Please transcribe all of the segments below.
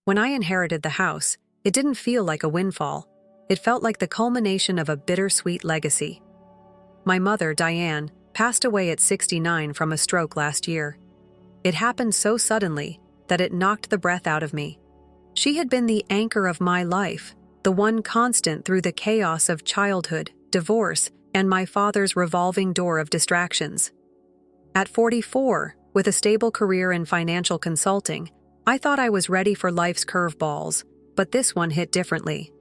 When I inherited the house, it didn't feel like a windfall. It felt like the culmination of a bittersweet legacy. My mother, Diane, passed away at 69 from a stroke last year. It happened so suddenly that it knocked the breath out of me. She had been the anchor of my life, the one constant through the chaos of childhood, divorce, and my father's revolving door of distractions. At 44, with a stable career in financial consulting, I thought I was ready for life's curveballs, but this one hit differently.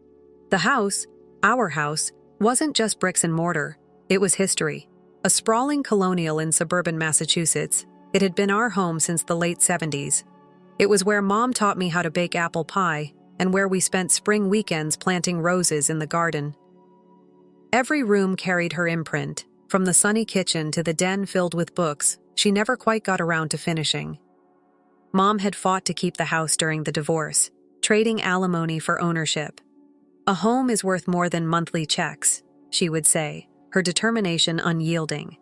The house, our house, wasn't just bricks and mortar, it was history. A sprawling colonial in suburban Massachusetts, it had been our home since the late 70s. It was where Mom taught me how to bake apple pie and where we spent spring weekends planting roses in the garden. Every room carried her imprint, from the sunny kitchen to the den filled with books she never quite got around to finishing. Mom had fought to keep the house during the divorce, trading alimony for ownership. "A home is worth more than monthly checks," she would say, her determination unyielding.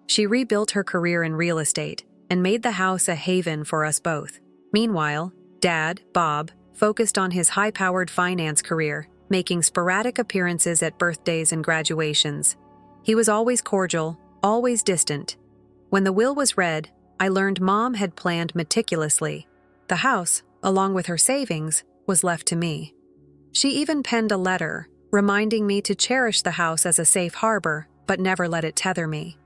She rebuilt her career in real estate and made the house a haven for us both. Meanwhile, Dad, Bob, focused on his high-powered finance career, making sporadic appearances at birthdays and graduations. He was always cordial, always distant. When the will was read, I learned Mom had planned meticulously. The house, along with her savings, was left to me. She even penned a letter, reminding me to cherish the house as a safe harbor, but never let it tether me.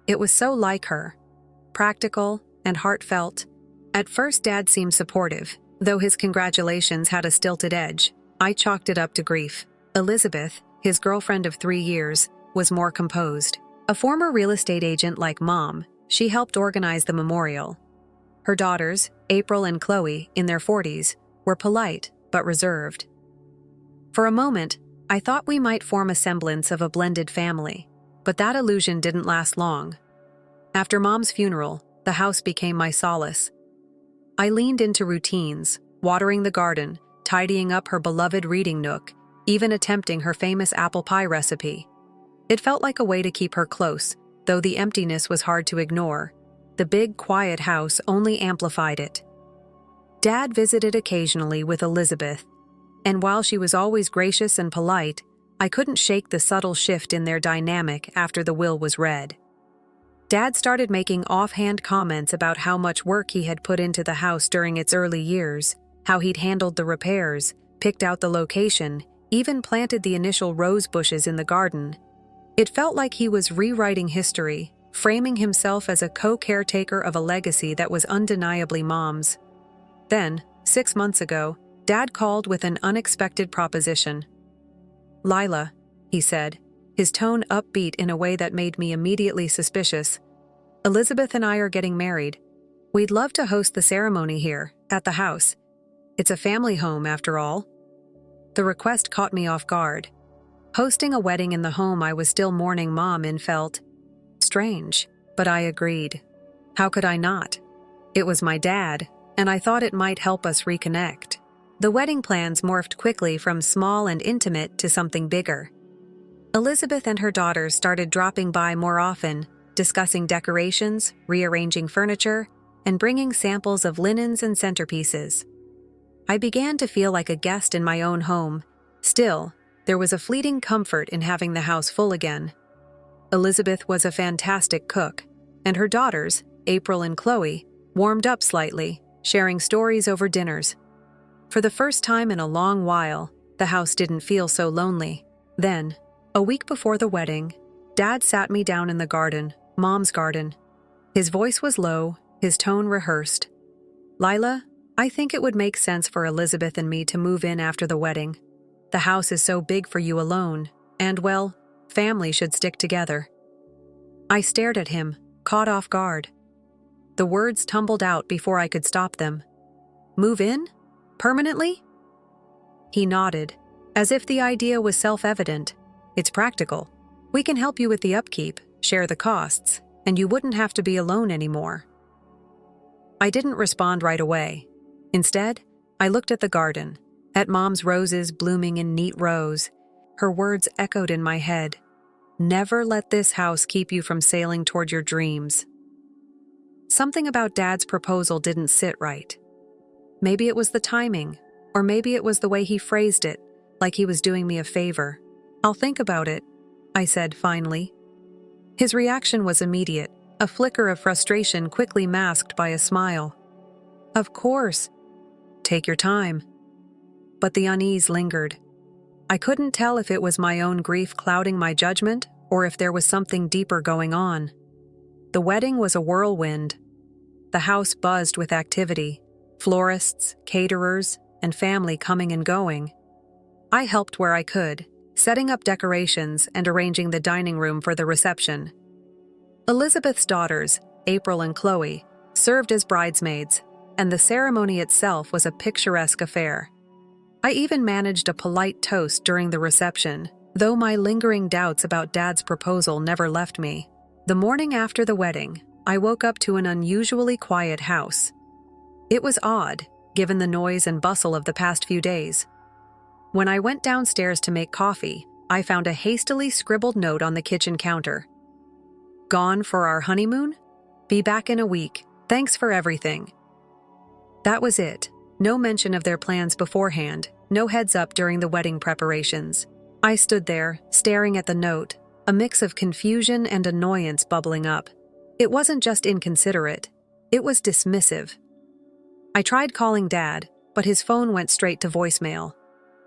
It was so like her, practical and heartfelt. At first, Dad seemed supportive, though his congratulations had a stilted edge. I chalked it up to grief. Elizabeth, his girlfriend of 3 years, was more composed. A former real estate agent like Mom, she helped organize the memorial. Her daughters, April and Chloe, in their 40s, were polite but reserved. For a moment, I thought we might form a semblance of a blended family, but that illusion didn't last long. After Mom's funeral, the house became my solace. I leaned into routines, watering the garden, tidying up her beloved reading nook, even attempting her famous apple pie recipe. It felt like a way to keep her close, though the emptiness was hard to ignore. The big, quiet house only amplified it. Dad visited occasionally with Elizabeth, and while she was always gracious and polite, I couldn't shake the subtle shift in their dynamic after the will was read. Dad started making offhand comments about how much work he had put into the house during its early years, how he'd handled the repairs, picked out the location, even planted the initial rose bushes in the garden. It felt like he was rewriting history, framing himself as a co-caretaker of a legacy that was undeniably Mom's. Then, 6 months ago, Dad called with an unexpected proposition. "Lila," he said, his tone upbeat in a way that made me immediately suspicious. "Elizabeth and I are getting married. We'd love to host the ceremony here, at the house. It's a family home, after all." The request caught me off guard. Hosting a wedding in the home I was still mourning Mom in felt strange, but I agreed. How could I not? It was my dad, and I thought it might help us reconnect. The wedding plans morphed quickly from small and intimate to something bigger. Elizabeth and her daughters started dropping by more often, discussing decorations, rearranging furniture, and bringing samples of linens and centerpieces. I began to feel like a guest in my own home. Still, there was a fleeting comfort in having the house full again. Elizabeth was a fantastic cook, and her daughters, April and Chloe, warmed up slightly, sharing stories over dinners. For the first time in a long while, the house didn't feel so lonely. Then, a week before the wedding, Dad sat me down in the garden, Mom's garden. His voice was low, his tone rehearsed. "Lila, I think it would make sense for Elizabeth and me to move in after the wedding. The house is so big for you alone, and, well, family should stick together." I stared at him, caught off guard. The words tumbled out before I could stop them. "Move in? Permanently?" He nodded, as if the idea was self-evident. "It's practical. We can help you with the upkeep, share the costs, and you wouldn't have to be alone anymore." I didn't respond right away. Instead, I looked at the garden, at Mom's roses blooming in neat rows. Her words echoed in my head. "Never let this house keep you from sailing toward your dreams." Something about Dad's proposal didn't sit right. Maybe it was the timing, Or maybe it was the way he phrased it, like he was doing me a favor. "I'll think about it," I said finally. His reaction was immediate, a flicker of frustration quickly masked by a smile. "Of course. Take your time." But the unease lingered. I couldn't tell if it was my own grief clouding my judgment or if there was something deeper going on. The wedding was a whirlwind. The house buzzed with activity, florists, caterers, and family coming and going. I helped where I could, setting up decorations and arranging the dining room for the reception. Elizabeth's daughters, April and Chloe, served as bridesmaids, and the ceremony itself was a picturesque affair. I even managed a polite toast during the reception, though my lingering doubts about Dad's proposal never left me. The morning after the wedding, I woke up to an unusually quiet house. It was odd, given the noise and bustle of the past few days. When I went downstairs to make coffee, I found a hastily scribbled note on the kitchen counter. "Gone for our honeymoon? Be back in a week. Thanks for everything." That was it. No mention of their plans beforehand, no heads up during the wedding preparations. I stood there, staring at the note, a mix of confusion and annoyance bubbling up. It wasn't just inconsiderate, it was dismissive. I tried calling Dad, but his phone went straight to voicemail.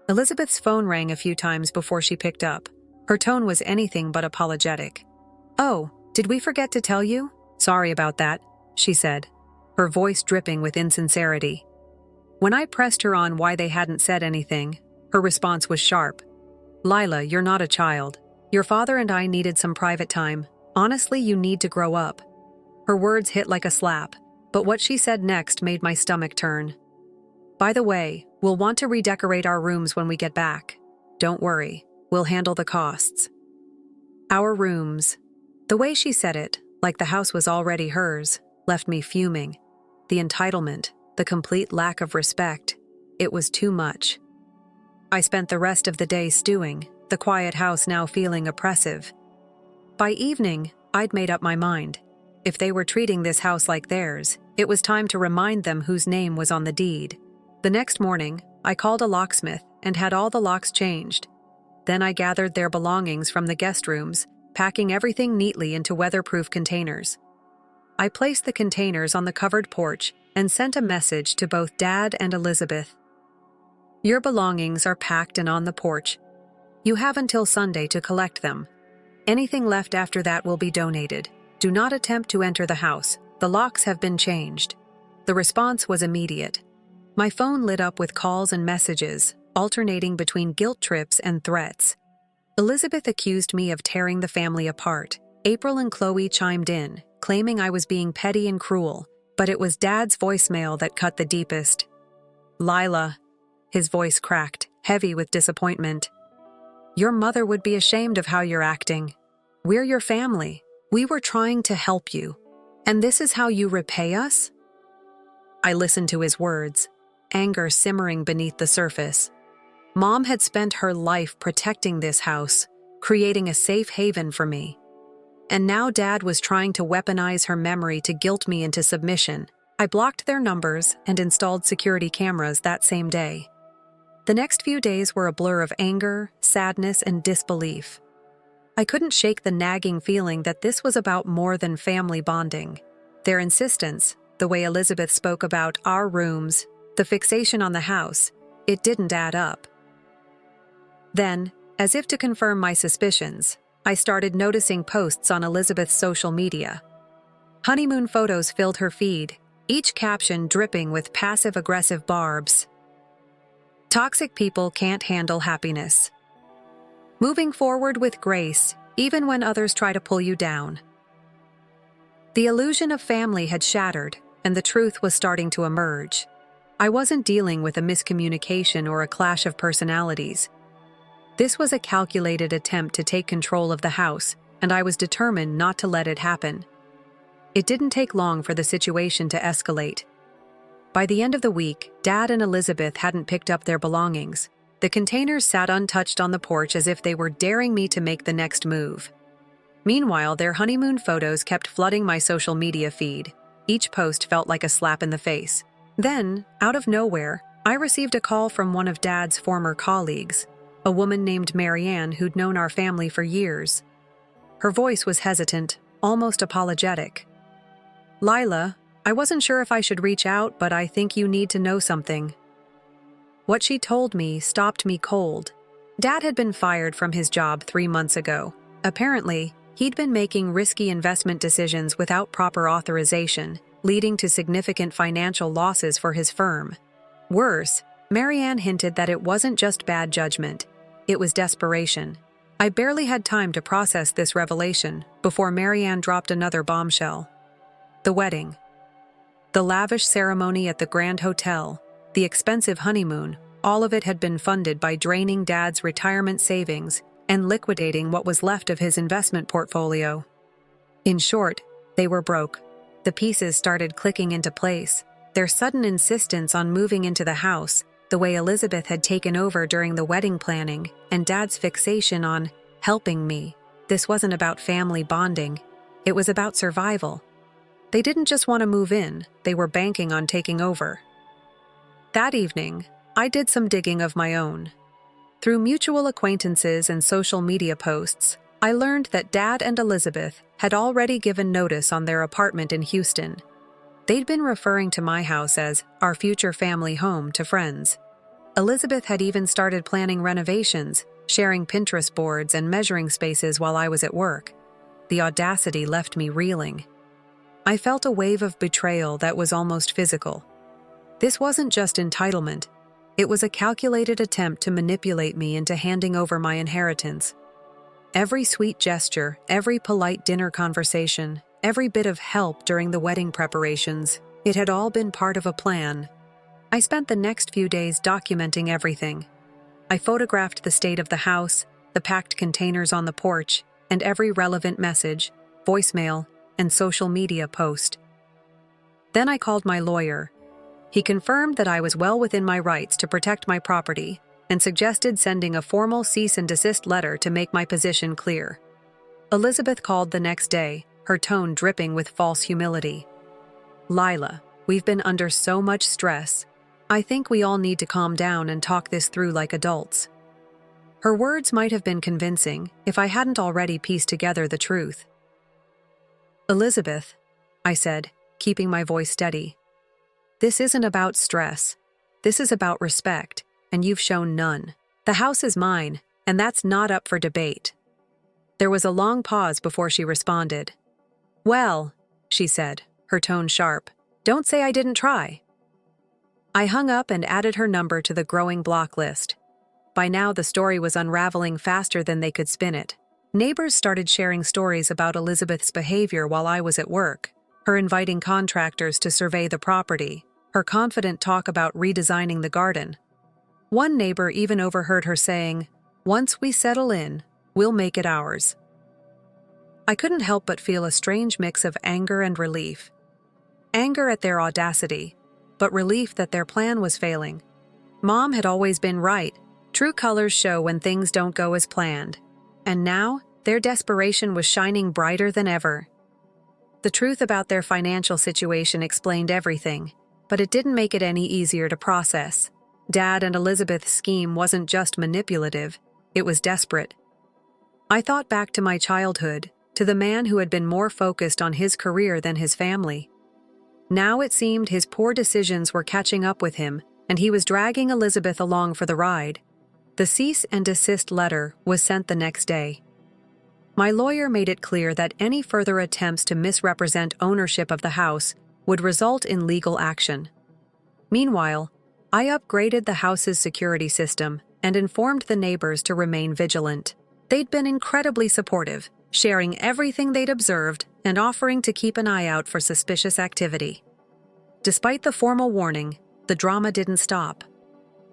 Elizabeth's phone rang a few times before she picked up. Her tone was anything but apologetic. "Oh, did we forget to tell you? Sorry about that," she said, her voice dripping with insincerity. When I pressed her on why they hadn't said anything, her response was sharp. "Lila, you're not a child. Your father and I needed some private time. Honestly, you need to grow up." Her words hit like a slap, but what she said next made my stomach turn. "By the way, we'll want to redecorate our rooms when we get back. Don't worry, we'll handle the costs." Our rooms. The way she said it, like the house was already hers, left me fuming. The entitlement, the complete lack of respect, it was too much. I spent the rest of the day stewing, the quiet house now feeling oppressive. By evening, I'd made up my mind. If they were treating this house like theirs, it was time to remind them whose name was on the deed. The next morning, I called a locksmith and had all the locks changed. Then I gathered their belongings from the guest rooms, packing everything neatly into weatherproof containers. I placed the containers on the covered porch and sent a message to both Dad and Elizabeth. "Your belongings are packed and on the porch. You have until Sunday to collect them. Anything left after that will be donated. Do not attempt to enter the house. The locks have been changed." The response was immediate. My phone lit up with calls and messages, alternating between guilt trips and threats. Elizabeth accused me of tearing the family apart. April and Chloe chimed in, claiming I was being petty and cruel, but it was Dad's voicemail that cut the deepest. "Lila," his voice cracked, heavy with disappointment. "Your mother would be ashamed of how you're acting. We're your family. We were trying to help you. And this is how you repay us?" I listened to his words, anger simmering beneath the surface. Mom had spent her life protecting this house, creating a safe haven for me. And now Dad was trying to weaponize her memory to guilt me into submission. I blocked their numbers and installed security cameras that same day. The next few days were a blur of anger, sadness, and disbelief. I couldn't shake the nagging feeling that this was about more than family bonding. Their insistence, the way Elizabeth spoke about our rooms, the fixation on the house, it didn't add up. Then, as if to confirm my suspicions, I started noticing posts on Elizabeth's social media. Honeymoon photos filled her feed, each caption dripping with passive-aggressive barbs. Toxic people can't handle happiness. Moving forward with grace, even when others try to pull you down. The illusion of family had shattered, and the truth was starting to emerge. I wasn't dealing with a miscommunication or a clash of personalities. This was a calculated attempt to take control of the house, and I was determined not to let it happen. It didn't take long for the situation to escalate. By the end of the week, Dad and Elizabeth hadn't picked up their belongings. The containers sat untouched on the porch as if they were daring me to make the next move. Meanwhile, their honeymoon photos kept flooding my social media feed. Each post felt like a slap in the face. Then, out of nowhere, I received a call from one of Dad's former colleagues, a woman named Marianne who'd known our family for years. Her voice was hesitant, almost apologetic. "Lila, I wasn't sure if I should reach out, but I think you need to know something." What she told me stopped me cold. Dad had been fired from his job 3 months ago. Apparently, he'd been making risky investment decisions without proper authorization, leading to significant financial losses for his firm. Worse, Marianne hinted that it wasn't just bad judgment, it was desperation. I barely had time to process this revelation before Marianne dropped another bombshell. The wedding. The lavish ceremony at the Grand Hotel, the expensive honeymoon, all of it had been funded by draining Dad's retirement savings and liquidating what was left of his investment portfolio. In short, they were broke. The pieces started clicking into place. Their sudden insistence on moving into the house, the way Elizabeth had taken over during the wedding planning, and Dad's fixation on helping me. This wasn't about family bonding. It was about survival. They didn't just want to move in, they were banking on taking over. That evening, I did some digging of my own. Through mutual acquaintances and social media posts, I learned that Dad and Elizabeth had already given notice on their apartment in Houston. They'd been referring to my house as our future family home to friends. Elizabeth had even started planning renovations, sharing Pinterest boards and measuring spaces while I was at work. The audacity left me reeling. I felt a wave of betrayal that was almost physical. This wasn't just entitlement. It was a calculated attempt to manipulate me into handing over my inheritance. Every sweet gesture, every polite dinner conversation, every bit of help during the wedding preparations, it had all been part of a plan. I spent the next few days documenting everything. I photographed the state of the house, the packed containers on the porch, and every relevant message, voicemail, and social media post. Then I called my lawyer. He confirmed that I was well within my rights to protect my property and suggested sending a formal cease and desist letter to make my position clear. Elizabeth called the next day, her tone dripping with false humility. "Lila, we've been under so much stress. I think we all need to calm down and talk this through like adults." Her words might have been convincing if I hadn't already pieced together the truth. "Elizabeth," I said, keeping my voice steady, "this isn't about stress. This is about respect, and you've shown none. The house is mine, and that's not up for debate." There was a long pause before she responded. "Well," she said, her tone sharp, "don't say I didn't try." I hung up and added her number to the growing block list. By now, the story was unraveling faster than they could spin it. Neighbors started sharing stories about Elizabeth's behavior while I was at work, her inviting contractors to survey the property, her confident talk about redesigning the garden. One neighbor even overheard her saying, "Once we settle in, we'll make it ours." I couldn't help but feel a strange mix of anger and relief. Anger at their audacity, but relief that their plan was failing. Mom had always been right. True colors show when things don't go as planned. And now, their desperation was shining brighter than ever. The truth about their financial situation explained everything, but it didn't make it any easier to process. Dad and Elizabeth's scheme wasn't just manipulative, it was desperate. I thought back to my childhood, to the man who had been more focused on his career than his family. Now it seemed his poor decisions were catching up with him, and he was dragging Elizabeth along for the ride. The cease and desist letter was sent the next day. My lawyer made it clear that any further attempts to misrepresent ownership of the house would result in legal action. Meanwhile, I upgraded the house's security system and informed the neighbors to remain vigilant. They'd been incredibly supportive, sharing everything they'd observed and offering to keep an eye out for suspicious activity. Despite the formal warning, the drama didn't stop.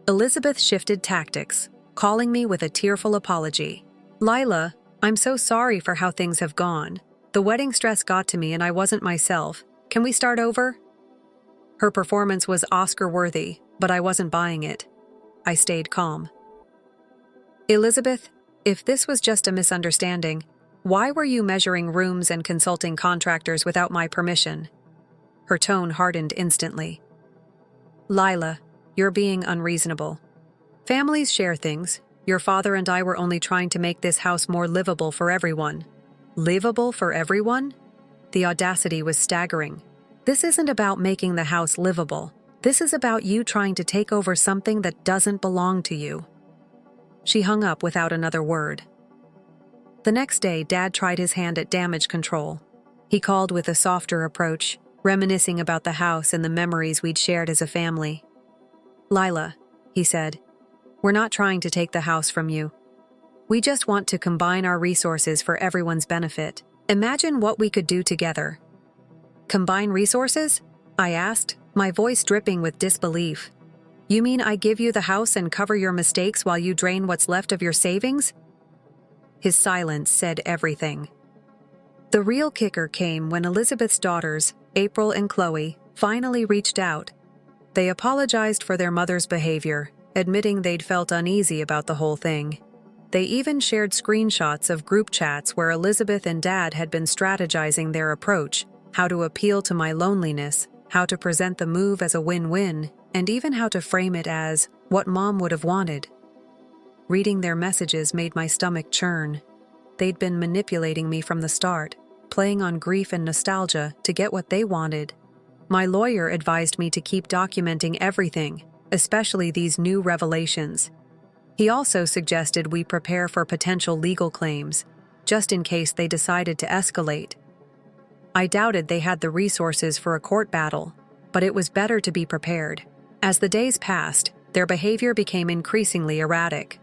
Elizabeth shifted tactics, calling me with a tearful apology. "Lila, I'm so sorry for how things have gone. The wedding stress got to me and I wasn't myself. Can we start over?" Her performance was Oscar-worthy, but I wasn't buying it. I stayed calm. "Elizabeth, if this was just a misunderstanding, why were you measuring rooms and consulting contractors without my permission?" Her tone hardened instantly. "Lila, you're being unreasonable. Families share things. Your father and I were only trying to make this house more livable for everyone. Livable for everyone? The audacity was staggering. This isn't about making the house livable. This is about you trying to take over something that doesn't belong to you. She hung up without another word. The next day, Dad tried his hand at damage control. He called with a softer approach, reminiscing about the house and the memories we'd shared as a family. "Lila," he said, "we're not trying to take the house from you. We just want to combine our resources for everyone's benefit. Imagine what we could do together." "Combine resources?" I asked, my voice dripping with disbelief. "You mean I give you the house and cover your mistakes while you drain what's left of your savings?" His silence said everything. The real kicker came when Elizabeth's daughters, April and Chloe, finally reached out. They apologized for their mother's behavior, admitting they'd felt uneasy about the whole thing. They even shared screenshots of group chats where Elizabeth and Dad had been strategizing their approach, how to appeal to my loneliness, how to present the move as a win-win, and even how to frame it as what Mom would have wanted. Reading their messages made my stomach churn. They'd been manipulating me from the start, playing on grief and nostalgia to get what they wanted. My lawyer advised me to keep documenting everything, especially these new revelations. He also suggested we prepare for potential legal claims, just in case they decided to escalate. I doubted they had the resources for a court battle, but it was better to be prepared. As the days passed, their behavior became increasingly erratic.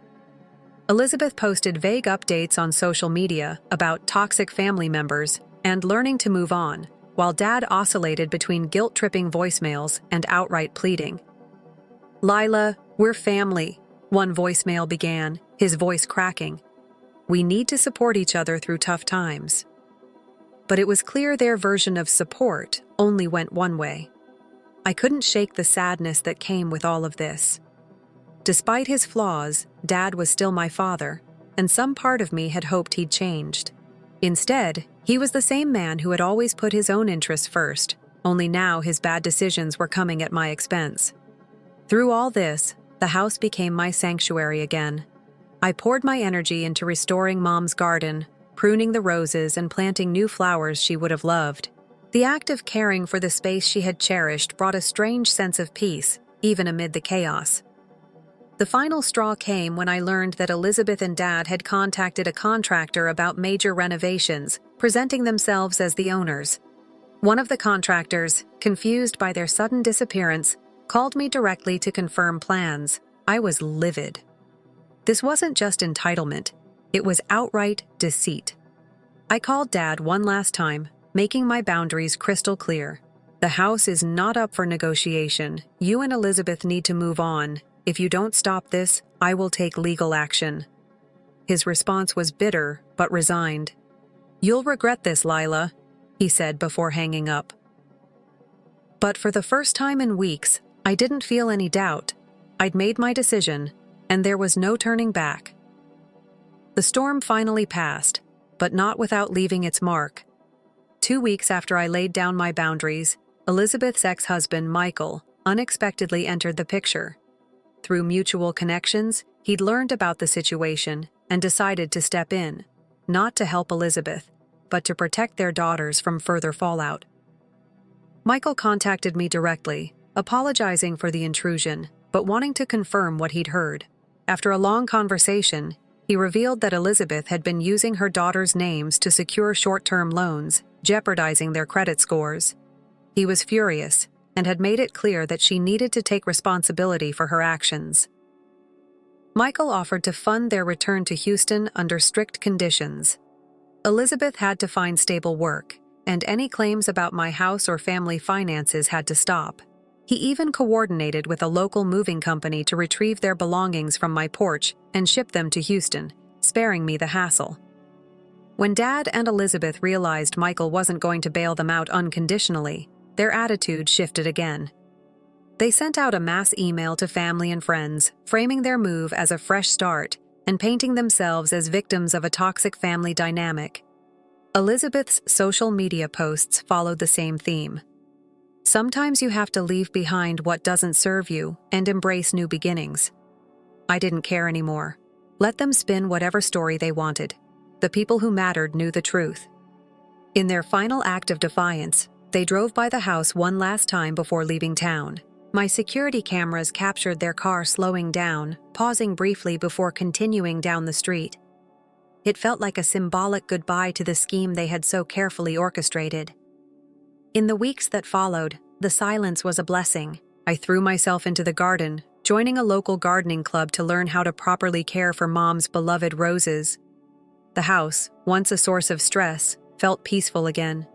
Elizabeth posted vague updates on social media about toxic family members and learning to move on, while Dad oscillated between guilt-tripping voicemails and outright pleading. "Lila, we're family," one voicemail began, his voice cracking. "We need to support each other through tough times." But it was clear their version of support only went one way. I couldn't shake the sadness that came with all of this. Despite his flaws, Dad was still my father, and some part of me had hoped he'd changed. Instead, he was the same man who had always put his own interests first, only now his bad decisions were coming at my expense. Through all this, the house became my sanctuary again. I poured my energy into restoring Mom's garden, pruning the roses and planting new flowers she would have loved. The act of caring for the space she had cherished brought a strange sense of peace, even amid the chaos. The final straw came when I learned that Elizabeth and Dad had contacted a contractor about major renovations, presenting themselves as the owners. One of the contractors, confused by their sudden disappearance, called me directly to confirm plans. I was livid. This wasn't just entitlement, it was outright deceit. I called Dad one last time, making my boundaries crystal clear. "The house is not up for negotiation. You and Elizabeth need to move on. If you don't stop this, I will take legal action." His response was bitter, but resigned. "You'll regret this, Lila," he said before hanging up. But for the first time in weeks, I didn't feel any doubt. I'd made my decision, and there was no turning back. The storm finally passed, but not without leaving its mark. 2 weeks after I laid down my boundaries, Elizabeth's ex-husband, Michael, unexpectedly entered the picture. Through mutual connections, he'd learned about the situation and decided to step in, not to help Elizabeth, but to protect their daughters from further fallout. Michael contacted me directly, apologizing for the intrusion, but wanting to confirm what he'd heard. After a long conversation, he revealed that Elizabeth had been using her daughters' names to secure short-term loans, jeopardizing their credit scores. He was furious and had made it clear that she needed to take responsibility for her actions. Michael offered to fund their return to Houston under strict conditions. Elizabeth had to find stable work, and any claims about my house or family finances had to stop. He even coordinated with a local moving company to retrieve their belongings from my porch and ship them to Houston, sparing me the hassle. When Dad and Elizabeth realized Michael wasn't going to bail them out unconditionally, their attitude shifted again. They sent out a mass email to family and friends, framing their move as a fresh start and painting themselves as victims of a toxic family dynamic. Elizabeth's social media posts followed the same theme. Sometimes you have to leave behind what doesn't serve you and embrace new beginnings. I didn't care anymore. Let them spin whatever story they wanted. The people who mattered knew the truth. In their final act of defiance, they drove by the house one last time before leaving town. My security cameras captured their car slowing down, pausing briefly before continuing down the street. It felt like a symbolic goodbye to the scheme they had so carefully orchestrated. In the weeks that followed, the silence was a blessing. I threw myself into the garden, joining a local gardening club to learn how to properly care for Mom's beloved roses. The house, once a source of stress, felt peaceful again.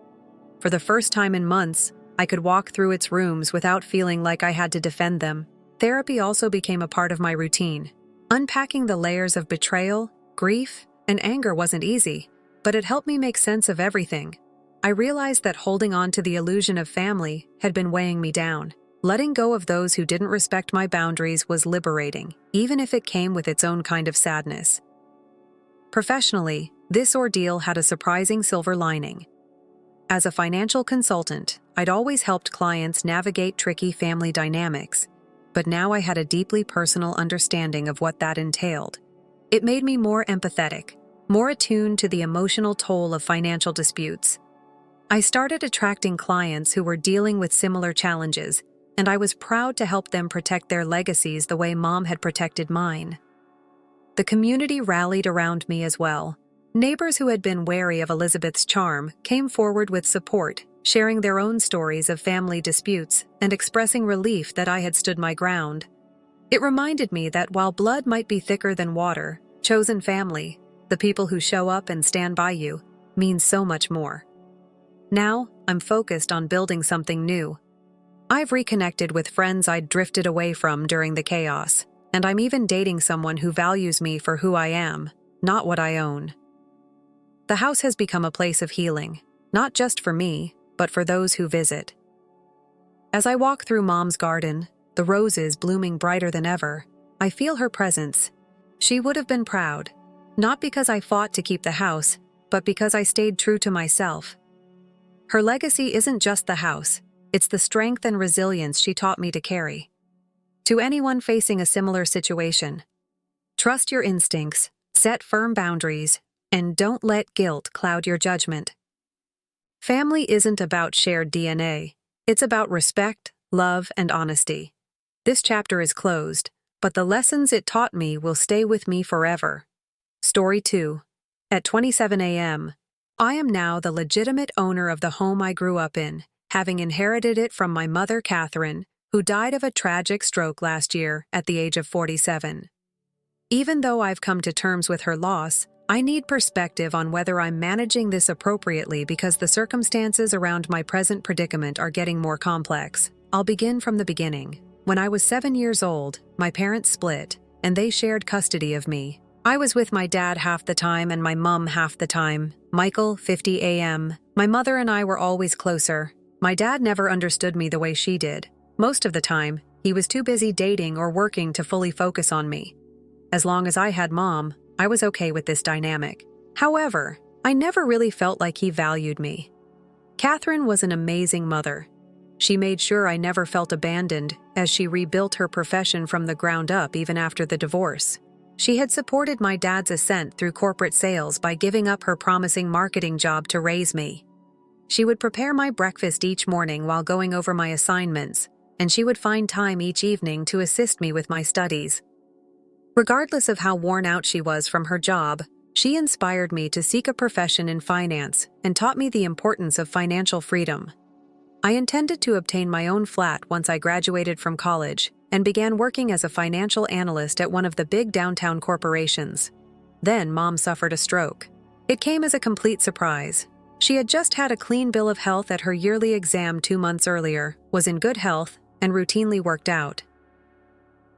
For the first time in months, I could walk through its rooms without feeling like I had to defend them. Therapy also became a part of my routine. Unpacking the layers of betrayal, grief, and anger wasn't easy, but it helped me make sense of everything. I realized that holding on to the illusion of family had been weighing me down. Letting go of those who didn't respect my boundaries was liberating, even if it came with its own kind of sadness. Professionally, this ordeal had a surprising silver lining. As a financial consultant, I'd always helped clients navigate tricky family dynamics, but now I had a deeply personal understanding of what that entailed. It made me more empathetic, more attuned to the emotional toll of financial disputes. I started attracting clients who were dealing with similar challenges, and I was proud to help them protect their legacies the way Mom had protected mine. The community rallied around me as well. Neighbors who had been wary of Elizabeth's charm came forward with support, sharing their own stories of family disputes and expressing relief that I had stood my ground. It reminded me that while blood might be thicker than water, chosen family, the people who show up and stand by you, means so much more. Now, I'm focused on building something new. I've reconnected with friends I'd drifted away from during the chaos, and I'm even dating someone who values me for who I am, not what I own. The house has become a place of healing, not just for me, but for those who visit. As I walk through Mom's garden, the roses blooming brighter than ever, I feel her presence. She would have been proud, not because I fought to keep the house, but because I stayed true to myself. Her legacy isn't just the house, it's the strength and resilience she taught me to carry. To anyone facing a similar situation, trust your instincts, set firm boundaries, and don't let guilt cloud your judgment. Family isn't about shared DNA, it's about respect, love, and honesty. This chapter is closed, but the lessons it taught me will stay with me forever. Story 2. At 27 a.m., I am now the legitimate owner of the home I grew up in, having inherited it from my mother, Catherine, who died of a tragic stroke last year at the age of 47. Even though I've come to terms with her loss, I need perspective on whether I'm managing this appropriately because the circumstances around my present predicament are getting more complex. I'll begin from the beginning. When I was 7 years old, my parents split, and they shared custody of me. I was with my dad half the time and my mum half the time. Michael, 50 a.m. My mother and I were always closer. My dad never understood me the way she did. Most of the time, he was too busy dating or working to fully focus on me. As long as I had Mom, I was okay with this dynamic. However, I never really felt like he valued me. Catherine was an amazing mother. She made sure I never felt abandoned as she rebuilt her profession from the ground up even after the divorce. She had supported my dad's ascent through corporate sales by giving up her promising marketing job to raise me. She would prepare my breakfast each morning while going over my assignments, and she would find time each evening to assist me with my studies. Regardless of how worn out she was from her job, she inspired me to seek a profession in finance and taught me the importance of financial freedom. I intended to obtain my own flat once I graduated from college and began working as a financial analyst at one of the big downtown corporations. Then Mom suffered a stroke. It came as a complete surprise. She had just had a clean bill of health at her yearly exam 2 months earlier, was in good health, and routinely worked out.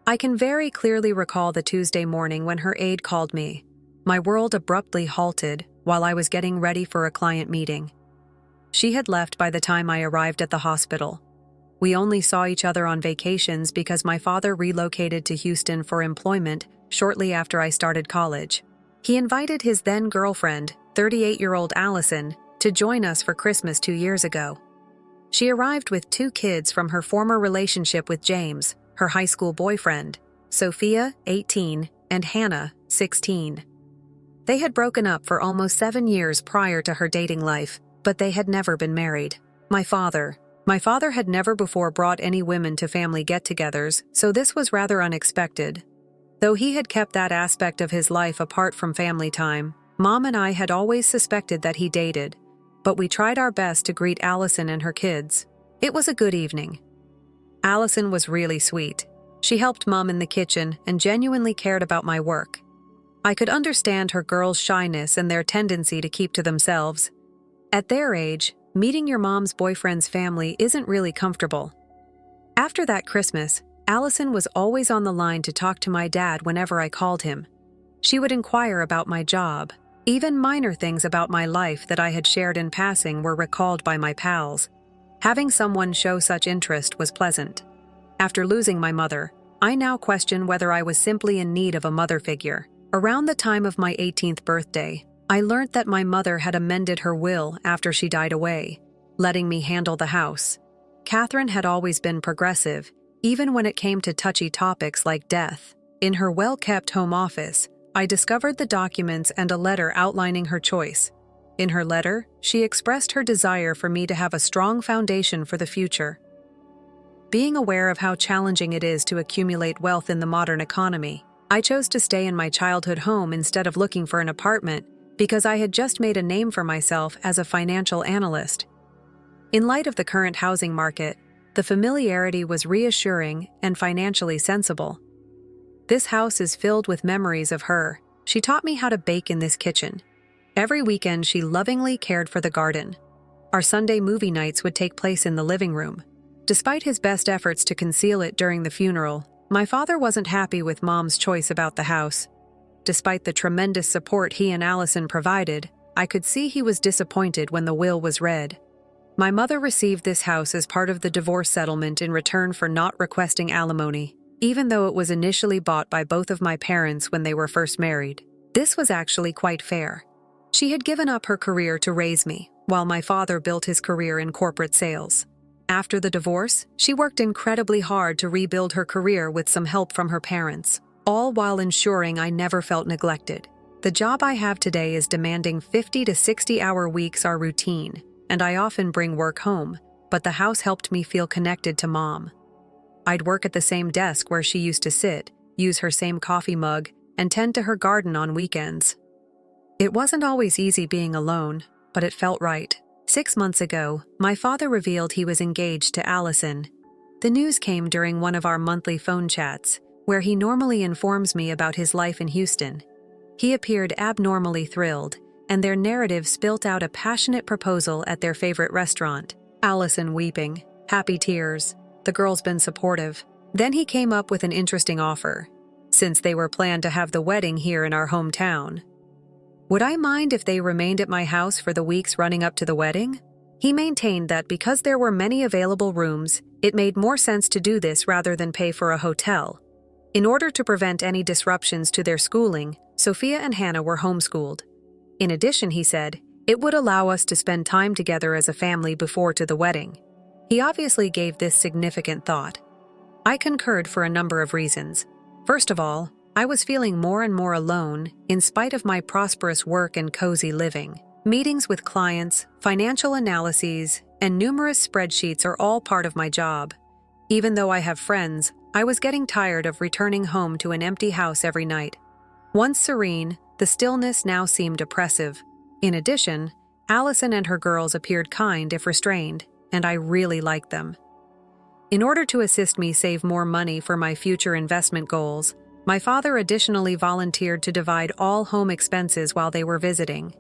I can very clearly recall the Tuesday morning when her aide called me. My world abruptly halted while I was getting ready for a client meeting. She had left by the time I arrived at the hospital. We only saw each other on vacations because my father relocated to Houston for employment shortly after I started college. He invited his then-girlfriend, 38-year-old Allison, to join us for Christmas 2 years ago. She arrived with 2 kids from her former relationship with James, her high school boyfriend, Sophia, 18, and Hannah, 16. They had broken up for almost 7 years prior to her dating life, but they had never been married. My father had never before brought any women to family get-togethers, so this was rather unexpected. Though he had kept that aspect of his life apart from family time, Mom and I had always suspected that he dated, but we tried our best to greet Allison and her kids. It was a good evening. Allison was really sweet. She helped Mom in the kitchen and genuinely cared about my work. I could understand her girls' shyness and their tendency to keep to themselves. At their age, meeting your mom's boyfriend's family isn't really comfortable. After that Christmas, Allison was always on the line to talk to my dad whenever I called him. She would inquire about my job. Even minor things about my life that I had shared in passing were recalled by my pals. Having someone show such interest was pleasant. After losing my mother, I now question whether I was simply in need of a mother figure. Around the time of my 18th birthday, I learned that my mother had amended her will after she died away, letting me handle the house. Catherine had always been progressive, even when it came to touchy topics like death. In her well-kept home office, I discovered the documents and a letter outlining her choice. In her letter, she expressed her desire for me to have a strong foundation for the future. Being aware of how challenging it is to accumulate wealth in the modern economy, I chose to stay in my childhood home instead of looking for an apartment because I had just made a name for myself as a financial analyst. In light of the current housing market, the familiarity was reassuring and financially sensible. This house is filled with memories of her. She taught me how to bake in this kitchen. Every weekend, she lovingly cared for the garden. Our Sunday movie nights would take place in the living room. Despite his best efforts to conceal it during the funeral, my father wasn't happy with Mom's choice about the house. Despite the tremendous support he and Allison provided, I could see he was disappointed when the will was read. My mother received this house as part of the divorce settlement in return for not requesting alimony, even though it was initially bought by both of my parents when they were first married. This was actually quite fair. She had given up her career to raise me, while my father built his career in corporate sales. After the divorce, she worked incredibly hard to rebuild her career with some help from her parents, all while ensuring I never felt neglected. The job I have today is demanding 50 to 60-hour weeks are routine, and I often bring work home, but the house helped me feel connected to Mom. I'd work at the same desk where she used to sit, use her same coffee mug, and tend to her garden on weekends. It wasn't always easy being alone, but it felt right. 6 months ago, my father revealed he was engaged to Allison. The news came during one of our monthly phone chats, where he normally informs me about his life in Houston. He appeared abnormally thrilled, and their narrative spilt out a passionate proposal at their favorite restaurant. Allison weeping, happy tears. The girl's been supportive. Then he came up with an interesting offer, since they were planned to have the wedding here in our hometown. Would I mind if they remained at my house for the weeks running up to the wedding? He maintained that because there were many available rooms, it made more sense to do this rather than pay for a hotel. In order to prevent any disruptions to their schooling, Sophia and Hannah were homeschooled. In addition, he said, it would allow us to spend time together as a family before to the wedding. He obviously gave this significant thought. I concurred for a number of reasons. First of all, I was feeling more and more alone in spite of my prosperous work and cozy living. Meetings with clients, financial analyses, and numerous spreadsheets are all part of my job. Even though I have friends, I was getting tired of returning home to an empty house every night. Once serene, the stillness now seemed oppressive. In addition, Allison and her girls appeared kind if restrained, and I really liked them. In order to assist me save more money for my future investment goals, my father additionally volunteered to divide all home expenses while they were visiting.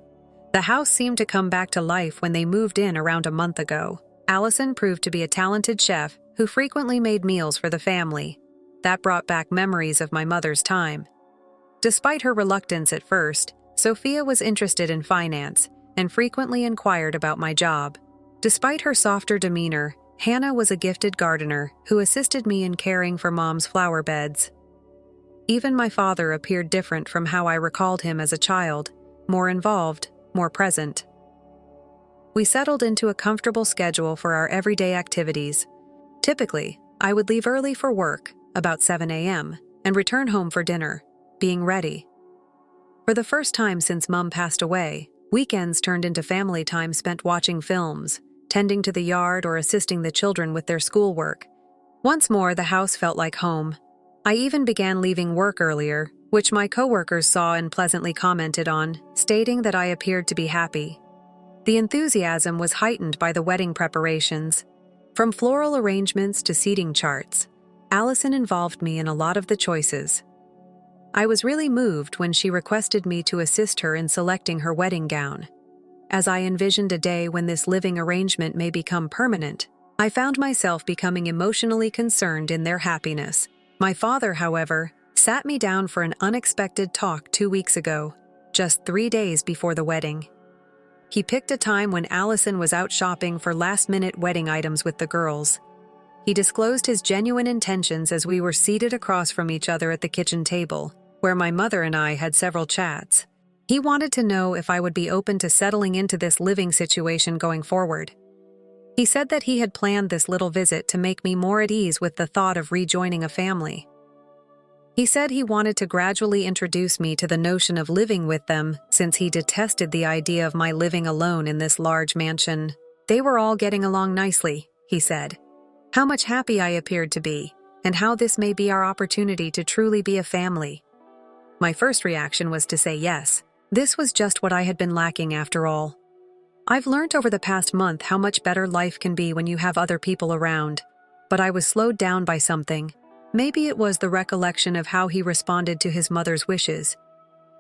The house seemed to come back to life when they moved in around a month ago. Allison proved to be a talented chef who frequently made meals for the family. That brought back memories of my mother's time. Despite her reluctance at first, Sophia was interested in finance and frequently inquired about my job. Despite her softer demeanor, Hannah was a gifted gardener who assisted me in caring for Mom's flower beds. Even my father appeared different from how I recalled him as a child, more involved, more present. We settled into a comfortable schedule for our everyday activities. Typically, I would leave early for work, about 7 a.m., and return home for dinner, being ready. For the first time since Mom passed away, weekends turned into family time spent watching films, tending to the yard, or assisting the children with their schoolwork. Once more, the house felt like home. I even began leaving work earlier, which my coworkers saw and pleasantly commented on, stating that I appeared to be happy. The enthusiasm was heightened by the wedding preparations. From floral arrangements to seating charts, Allison involved me in a lot of the choices. I was really moved when she requested me to assist her in selecting her wedding gown. As I envisioned a day when this living arrangement may become permanent, I found myself becoming emotionally concerned in their happiness. My father, however, sat me down for an unexpected talk 2 weeks ago, just 3 days before the wedding. He picked a time when Allison was out shopping for last-minute wedding items with the girls. He disclosed his genuine intentions as we were seated across from each other at the kitchen table, where my mother and I had several chats. He wanted to know if I would be open to settling into this living situation going forward. He said that he had planned this little visit to make me more at ease with the thought of rejoining a family. He said he wanted to gradually introduce me to the notion of living with them, since he detested the idea of my living alone in this large mansion. They were all getting along nicely, he said. How much happy I appeared to be, and how this may be our opportunity to truly be a family. My first reaction was to say yes. This was just what I had been lacking after all. I've learned over the past month how much better life can be when you have other people around, but I was slowed down by something. Maybe it was the recollection of how he responded to his mother's wishes.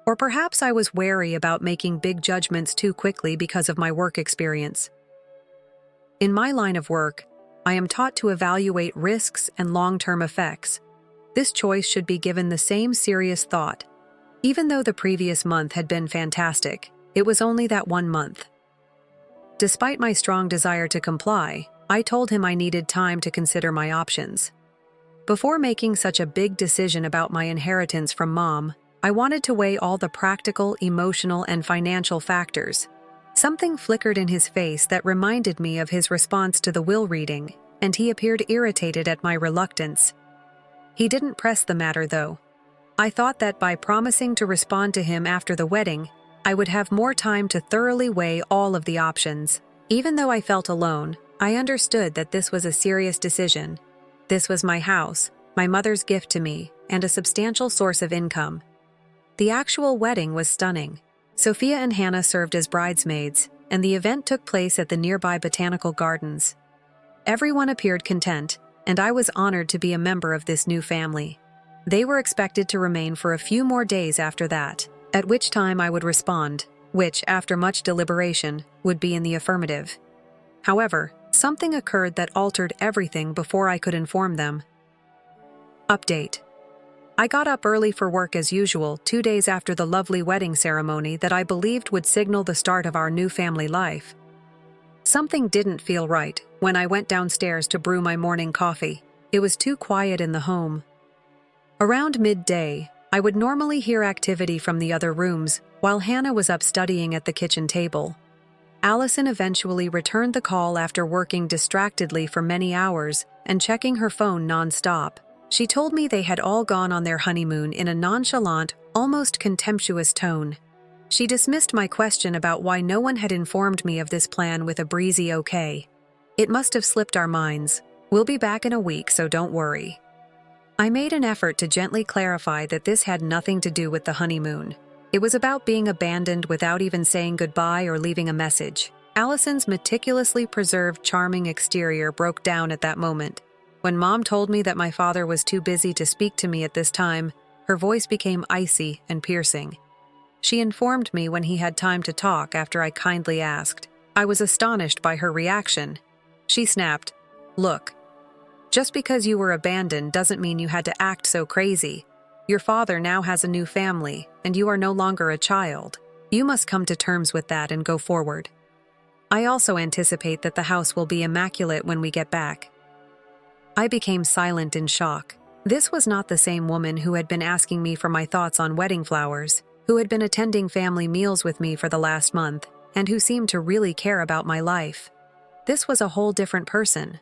Or perhaps I was wary about making big judgments too quickly because of my work experience. In my line of work, I am taught to evaluate risks and long-term effects. This choice should be given the same serious thought. Even though the previous month had been fantastic, it was only that 1 month. Despite my strong desire to comply, I told him I needed time to consider my options. Before making such a big decision about my inheritance from Mom, I wanted to weigh all the practical, emotional, and financial factors. Something flickered in his face that reminded me of his response to the will reading, and he appeared irritated at my reluctance. He didn't press the matter, though. I thought that by promising to respond to him after the wedding, I would have more time to thoroughly weigh all of the options. Even though I felt alone, I understood that this was a serious decision. This was my house, my mother's gift to me, and a substantial source of income. The actual wedding was stunning. Sophia and Hannah served as bridesmaids, and the event took place at the nearby botanical gardens. Everyone appeared content, and I was honored to be a member of this new family. They were expected to remain for a few more days after that, at which time I would respond, which, after much deliberation, would be in the affirmative. However, something occurred that altered everything before I could inform them. Update. I got up early for work as usual 2 days after the lovely wedding ceremony that I believed would signal the start of our new family life. Something didn't feel right when I went downstairs to brew my morning coffee. It was too quiet in the home. Around midday, I would normally hear activity from the other rooms while Hannah was up studying at the kitchen table. Allison eventually returned the call after working distractedly for many hours and checking her phone non-stop. She told me they had all gone on their honeymoon in a nonchalant, almost contemptuous tone. She dismissed my question about why no one had informed me of this plan with a breezy okay. It must have slipped our minds. We'll be back in a week, so don't worry. I made an effort to gently clarify that this had nothing to do with the honeymoon. It was about being abandoned without even saying goodbye or leaving a message. Allison's meticulously preserved, charming exterior broke down at that moment. When Mom told me that my father was too busy to speak to me at this time, her voice became icy and piercing. She informed me when he had time to talk after I kindly asked. I was astonished by her reaction. She snapped, "Look, just because you were abandoned doesn't mean you had to act so crazy. Your father now has a new family, and you are no longer a child. You must come to terms with that and go forward. I also anticipate that the house will be immaculate when we get back." I became silent in shock. This was not the same woman who had been asking me for my thoughts on wedding flowers, who had been attending family meals with me for the last month, and who seemed to really care about my life. This was a whole different person.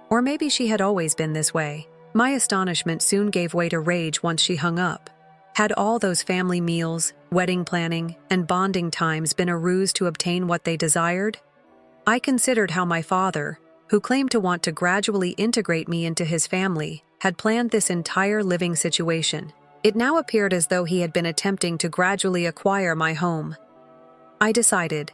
Or maybe she had always been this way. My astonishment soon gave way to rage once she hung up. Had all those family meals, wedding planning, and bonding times been a ruse to obtain what they desired? I considered how my father, who claimed to want to gradually integrate me into his family, had planned this entire living situation. It now appeared as though he had been attempting to gradually acquire my home. I decided.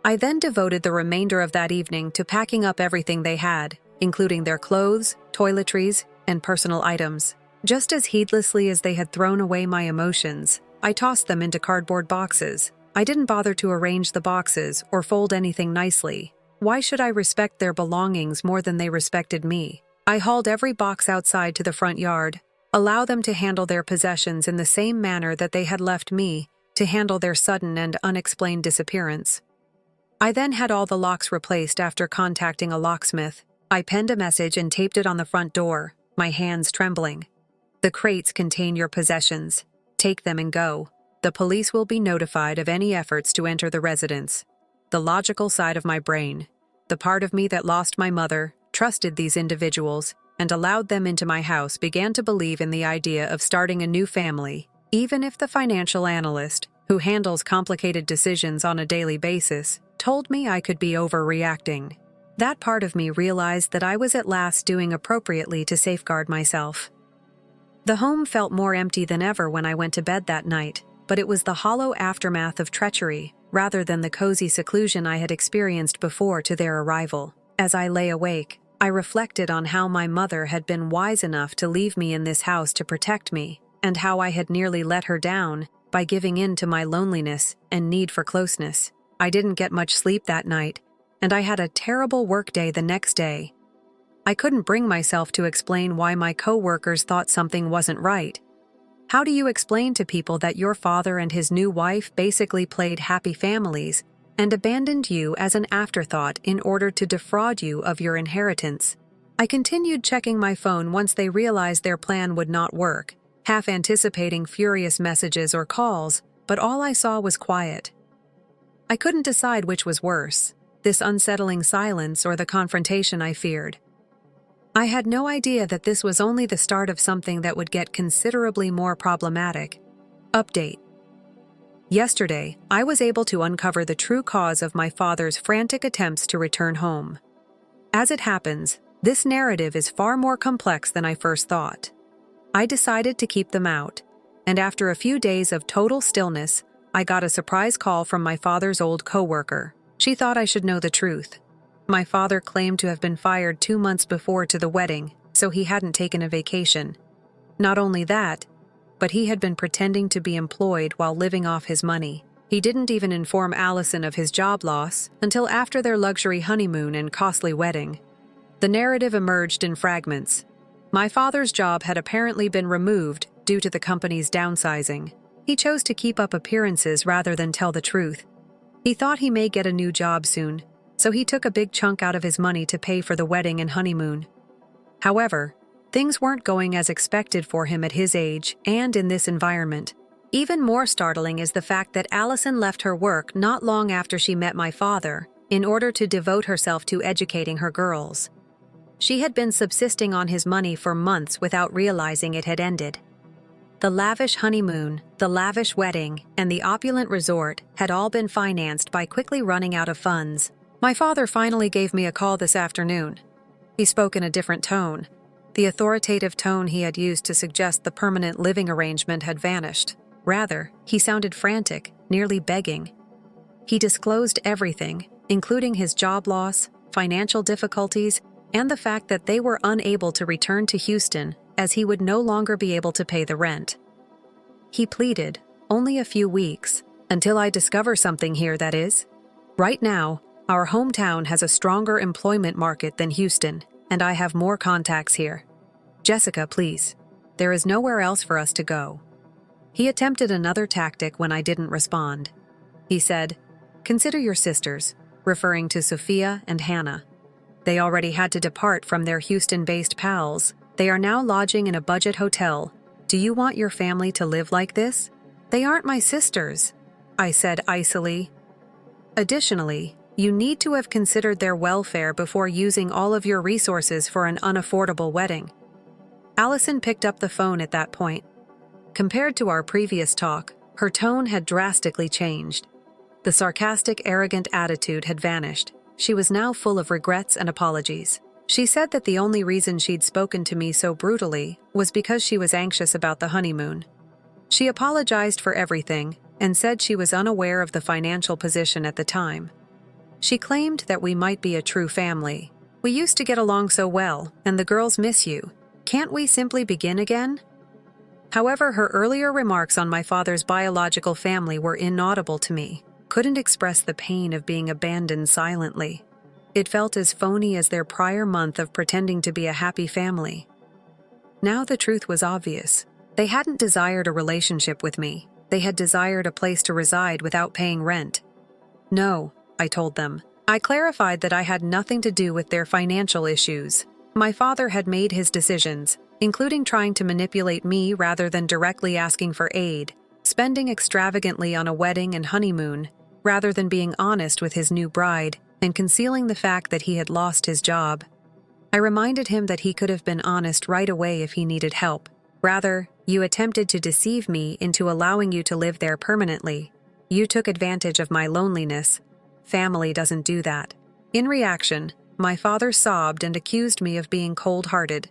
I then devoted the remainder of that evening to packing up everything they had, including their clothes, toiletries, and personal items. Just as heedlessly as they had thrown away my emotions, I tossed them into cardboard boxes. I didn't bother to arrange the boxes or fold anything nicely. Why should I respect their belongings more than they respected me? I hauled every box outside to the front yard, allow them to handle their possessions in the same manner that they had left me to handle their sudden and unexplained disappearance. I then had all the locks replaced after contacting a locksmith. I penned a message and taped it on the front door, my hands trembling. The crates contain your possessions. Take them and go. The police will be notified of any efforts to enter the residence. The logical side of my brain, the part of me that lost my mother, trusted these individuals, and allowed them into my house, began to believe in the idea of starting a new family, even if the financial analyst, who handles complicated decisions on a daily basis, told me I could be overreacting. That part of me realized that I was at last doing appropriately to safeguard myself. The home felt more empty than ever when I went to bed that night, but it was the hollow aftermath of treachery, rather than the cozy seclusion I had experienced before to their arrival. As I lay awake, I reflected on how my mother had been wise enough to leave me in this house to protect me, and how I had nearly let her down by giving in to my loneliness and need for closeness. I didn't get much sleep that night, and I had a terrible workday the next day. I couldn't bring myself to explain why my co-workers thought something wasn't right. How do you explain to people that your father and his new wife basically played happy families and abandoned you as an afterthought in order to defraud you of your inheritance? I continued checking my phone once they realized their plan would not work, half anticipating furious messages or calls, but all I saw was quiet. I couldn't decide which was worse, this unsettling silence or the confrontation I feared. I had no idea that this was only the start of something that would get considerably more problematic. Update. Yesterday, I was able to uncover the true cause of my father's frantic attempts to return home. As it happens, this narrative is far more complex than I first thought. I decided to keep them out, and after a few days of total stillness, I got a surprise call from my father's old coworker. She thought I should know the truth. My father claimed to have been fired 2 months before to the wedding, so he hadn't taken a vacation. Not only that, but he had been pretending to be employed while living off his money. He didn't even inform Allison of his job loss until after their luxury honeymoon and costly wedding. The narrative emerged in fragments. My father's job had apparently been removed due to the company's downsizing. He chose to keep up appearances rather than tell the truth. He thought he may get a new job soon, so he took a big chunk out of his money to pay for the wedding and honeymoon. However, things weren't going as expected for him at his age and in this environment. Even more startling is the fact that Allison left her work not long after she met my father in order to devote herself to educating her girls. She had been subsisting on his money for months without realizing it had ended. The lavish honeymoon, the lavish wedding, and the opulent resort had all been financed by quickly running out of funds. My father finally gave me a call this afternoon. He spoke in a different tone. The authoritative tone he had used to suggest the permanent living arrangement had vanished. Rather, he sounded frantic, nearly begging. He disclosed everything, including his job loss, financial difficulties, and the fact that they were unable to return to Houston as he would no longer be able to pay the rent. He pleaded, only a few weeks, until I discover something here, that is. Right now, our hometown has a stronger employment market than Houston, and I have more contacts here. Jessica, please. There is nowhere else for us to go. He attempted another tactic when I didn't respond. He said, "Consider your sisters," referring to Sophia and Hannah. They already had to depart from their Houston-based pals. They are now lodging in a budget hotel. Do you want your family to live like this? They aren't my sisters, I said icily. Additionally, you need to have considered their welfare before using all of your resources for an unaffordable wedding. Allison picked up the phone at that point. Compared to our previous talk, her tone had drastically changed. The sarcastic, arrogant attitude had vanished. She was now full of regrets and apologies. She said that the only reason she'd spoken to me so brutally was because she was anxious about the honeymoon. She apologized for everything and said she was unaware of the financial position at the time. She claimed that we might be a true family. "We used to get along so well, and the girls miss you. Can't we simply begin again?" However, her earlier remarks on my father's biological family were inaudible to me. Couldn't express the pain of being abandoned silently. It felt as phony as their prior month of pretending to be a happy family. Now the truth was obvious. They hadn't desired a relationship with me. They had desired a place to reside without paying rent. "No," I told them. I clarified that I had nothing to do with their financial issues. My father had made his decisions, including trying to manipulate me rather than directly asking for aid, spending extravagantly on a wedding and honeymoon, rather than being honest with his new bride, and concealing the fact that he had lost his job. I reminded him that he could have been honest right away if he needed help. Rather, "You attempted to deceive me into allowing you to live there permanently. You took advantage of my loneliness. Family doesn't do that." In reaction, my father sobbed and accused me of being cold-hearted.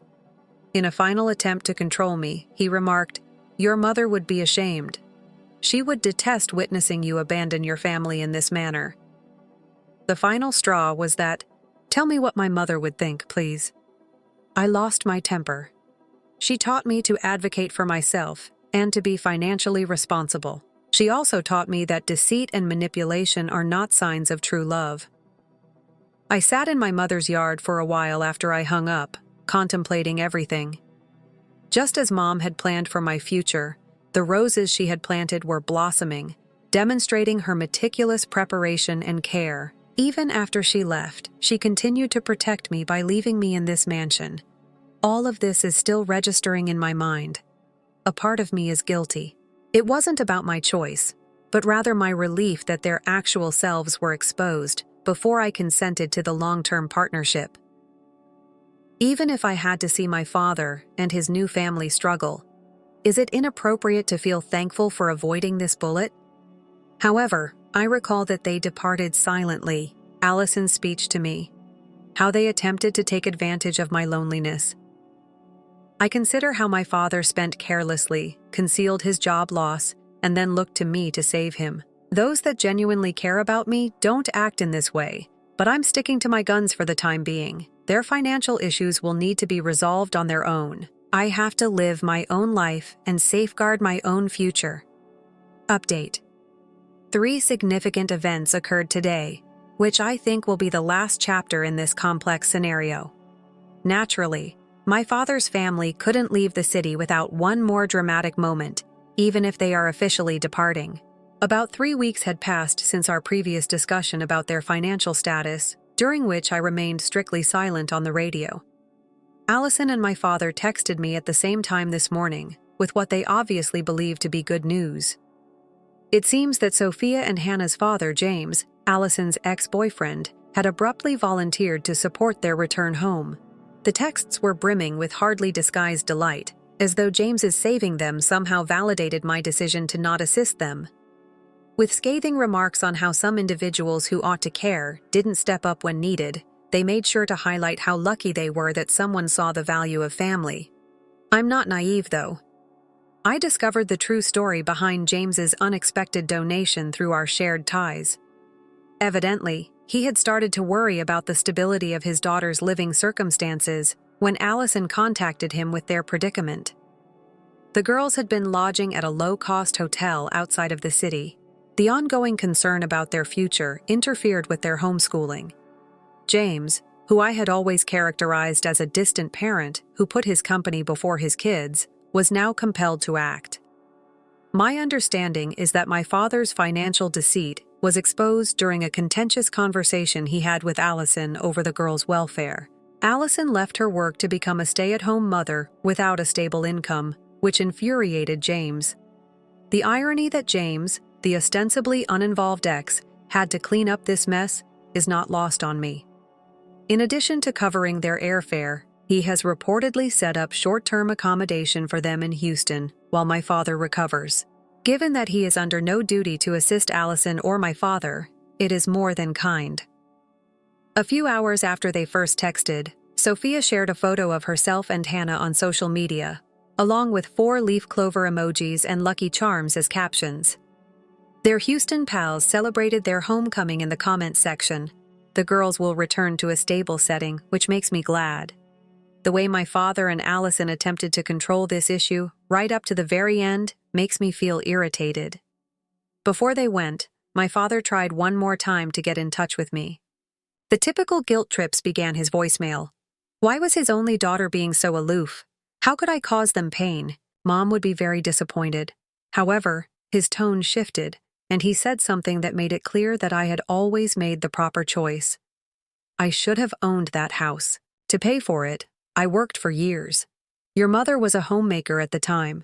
In a final attempt to control me, he remarked, "Your mother would be ashamed. She would detest witnessing you abandon your family in this manner." The final straw was that, "Tell me what my mother would think, please." I lost my temper. She taught me to advocate for myself and to be financially responsible. She also taught me that deceit and manipulation are not signs of true love. I sat in my mother's yard for a while after I hung up, contemplating everything. Just as Mom had planned for my future, the roses she had planted were blossoming, demonstrating her meticulous preparation and care. Even after she left, she continued to protect me by leaving me in this mansion. All of this is still registering in my mind. A part of me is guilty. It wasn't about my choice, but rather my relief that their actual selves were exposed before I consented to the long-term partnership. Even if I had to see my father and his new family struggle, is it inappropriate to feel thankful for avoiding this bullet? However, I recall that they departed silently, Allison's speech to me, how they attempted to take advantage of my loneliness. I consider how my father spent carelessly, concealed his job loss, and then looked to me to save him. Those that genuinely care about me don't act in this way, but I'm sticking to my guns for the time being. Their financial issues will need to be resolved on their own. I have to live my own life and safeguard my own future. Update. 3 significant events occurred today, which I think will be the last chapter in this complex scenario. Naturally, my father's family couldn't leave the city without one more dramatic moment, even if they are officially departing. About 3 weeks had passed since our previous discussion about their financial status, during which I remained strictly silent on the radio. Allison and my father texted me at the same time this morning, with what they obviously believed to be good news. It seems that Sophia and Hannah's father, James, Allison's ex-boyfriend, had abruptly volunteered to support their return home. The texts were brimming with hardly disguised delight, as though James's saving them somehow validated my decision to not assist them. With scathing remarks on how some individuals who ought to care didn't step up when needed, they made sure to highlight how lucky they were that someone saw the value of family. I'm not naive, though. I discovered the true story behind James's unexpected donation through our shared ties. Evidently, he had started to worry about the stability of his daughter's living circumstances when Allison contacted him with their predicament. The girls had been lodging at a low-cost hotel outside of the city. The ongoing concern about their future interfered with their homeschooling. James, who I had always characterized as a distant parent who put his company before his kids, was now compelled to act. My understanding is that my father's financial deceit was exposed during a contentious conversation he had with Allison over the girls' welfare. Allison left her work to become a stay-at-home mother without a stable income, which infuriated James. The irony that James, the ostensibly uninvolved ex, had to clean up this mess is not lost on me. In addition to covering their airfare, he has reportedly set up short-term accommodation for them in Houston while my father recovers. Given that he is under no duty to assist Allison or my father, it is more than kind. A few hours after they first texted, Sophia shared a photo of herself and Hannah on social media, along with 4 leaf clover emojis and Lucky Charms as captions. Their Houston pals celebrated their homecoming in the comments section. The girls will return to a stable setting, which makes me glad. The way my father and Allison attempted to control this issue, right up to the very end, makes me feel irritated. Before they went, my father tried one more time to get in touch with me. The typical guilt trips began his voicemail. Why was his only daughter being so aloof? How could I cause them pain? Mom would be very disappointed. However, his tone shifted, and he said something that made it clear that I had always made the proper choice. I should have owned that house. To pay for it, I worked for years. Your mother was a homemaker at the time.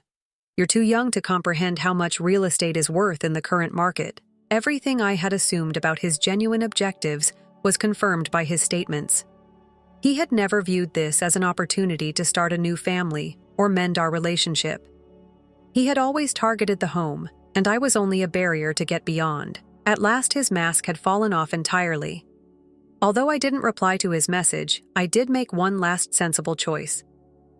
You're too young to comprehend how much real estate is worth in the current market. Everything I had assumed about his genuine objectives was confirmed by his statements. He had never viewed this as an opportunity to start a new family or mend our relationship. He had always targeted the home, and I was only a barrier to get beyond. At last his mask had fallen off entirely. Although I didn't reply to his message, I did make one last sensible choice.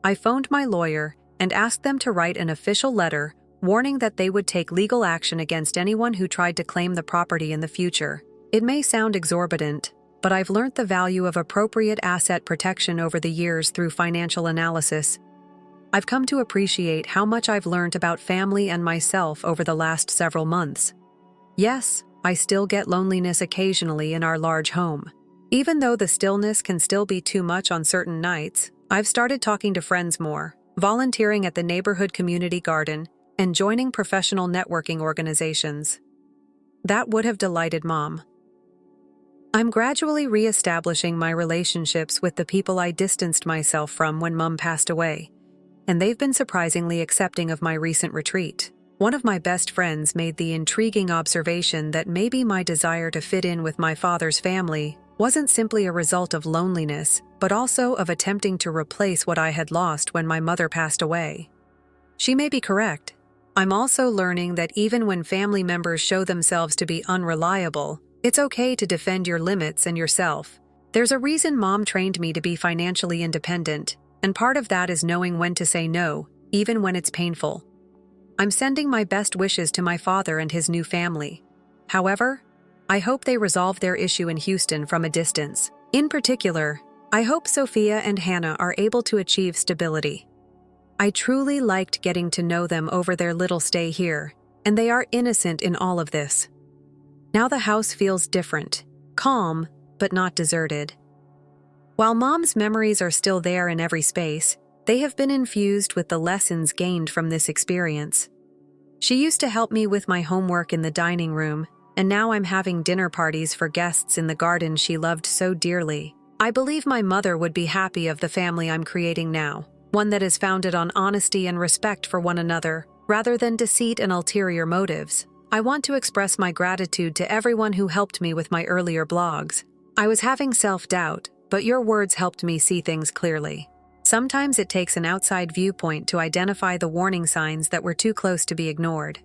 I phoned my lawyer and asked them to write an official letter warning that they would take legal action against anyone who tried to claim the property in the future. It may sound exorbitant, but I've learned the value of appropriate asset protection over the years through financial analysis. I've come to appreciate how much I've learned about family and myself over the last several months. Yes, I still get loneliness occasionally in our large home. Even though the stillness can still be too much on certain nights, I've started talking to friends more, volunteering at the neighborhood community garden, and joining professional networking organizations. That would have delighted Mom. I'm gradually re-establishing my relationships with the people I distanced myself from when Mom passed away, and they've been surprisingly accepting of my recent retreat. One of my best friends made the intriguing observation that maybe my desire to fit in with my father's family wasn't simply a result of loneliness, but also of attempting to replace what I had lost when my mother passed away. She may be correct. I'm also learning that even when family members show themselves to be unreliable, it's okay to defend your limits and yourself. There's a reason Mom trained me to be financially independent, and part of that is knowing when to say no, even when it's painful. I'm sending my best wishes to my father and his new family. However, I hope they resolve their issue in Houston from a distance. In particular, I hope Sophia and Hannah are able to achieve stability. I truly liked getting to know them over their little stay here, and they are innocent in all of this. Now the house feels different, calm, but not deserted. While Mom's memories are still there in every space, they have been infused with the lessons gained from this experience. She used to help me with my homework in the dining room, and now I'm having dinner parties for guests in the garden she loved so dearly. I believe my mother would be happy of the family I'm creating now, one that is founded on honesty and respect for one another, rather than deceit and ulterior motives. I want to express my gratitude to everyone who helped me with my earlier blogs. I was having self-doubt, but your words helped me see things clearly. Sometimes it takes an outside viewpoint to identify the warning signs that were too close to be ignored.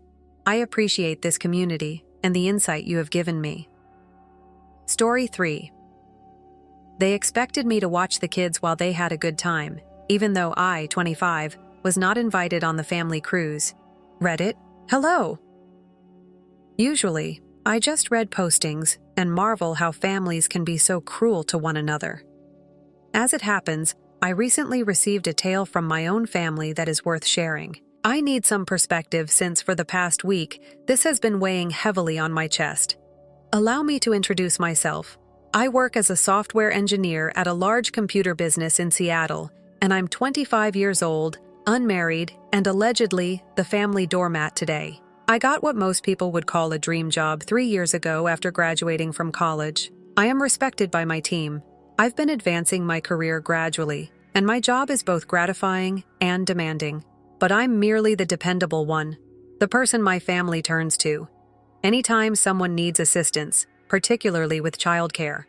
I appreciate this community and the insight you have given me. Story 3. They expected me to watch the kids while they had a good time, even though I, 25, was not invited on the family cruise. Reddit, hello! Usually, I just read postings and marvel how families can be so cruel to one another. As it happens, I recently received a tale from my own family that is worth sharing. I need some perspective since for the past week, this has been weighing heavily on my chest. Allow me to introduce myself. I work as a software engineer at a large computer business in Seattle, and I'm 25 years old, unmarried, and allegedly the family doormat today. I got what most people would call a dream job 3 years ago after graduating from college. I am respected by my team. I've been advancing my career gradually, and my job is both gratifying and demanding. But I'm merely the dependable one, the person my family turns to. Anytime someone needs assistance, particularly with childcare.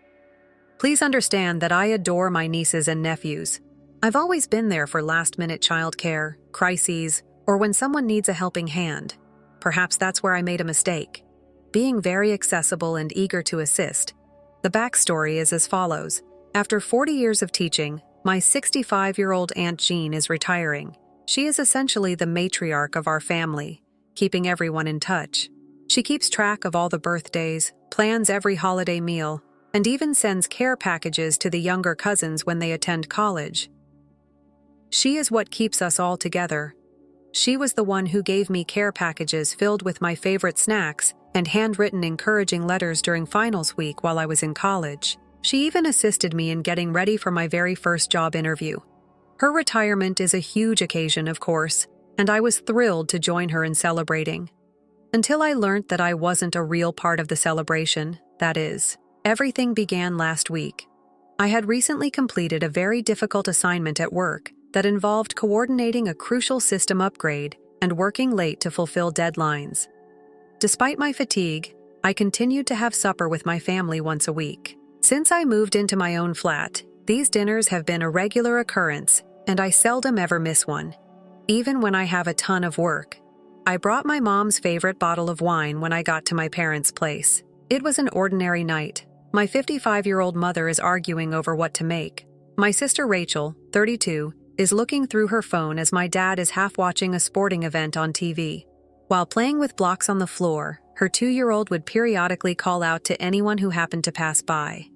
Please understand that I adore my nieces and nephews. I've always been there for last-minute childcare, crises, or when someone needs a helping hand. Perhaps that's where I made a mistake. Being very accessible and eager to assist. The backstory is as follows. After 40 years of teaching, my 65-year-old Aunt Jean is retiring. She is essentially the matriarch of our family, keeping everyone in touch. She keeps track of all the birthdays, plans every holiday meal, and even sends care packages to the younger cousins when they attend college. She is what keeps us all together. She was the one who gave me care packages filled with my favorite snacks and handwritten encouraging letters during finals week while I was in college. She even assisted me in getting ready for my very first job interview. Her retirement is a huge occasion, of course, and I was thrilled to join her in celebrating. Until I learned that I wasn't a real part of the celebration, that is. Everything began last week. I had recently completed a very difficult assignment at work that involved coordinating a crucial system upgrade and working late to fulfill deadlines. Despite my fatigue, I continued to have supper with my family once a week. Since I moved into my own flat, these dinners have been a regular occurrence, and I seldom ever miss one, even when I have a ton of work. I brought my mom's favorite bottle of wine when I got to my parents' place. It was an ordinary night. My 55-year-old mother is arguing over what to make. My sister Rachel, 32, is looking through her phone as my dad is half watching a sporting event on TV. While playing with blocks on the floor, her 2-year-old would periodically call out to anyone who happened to pass by.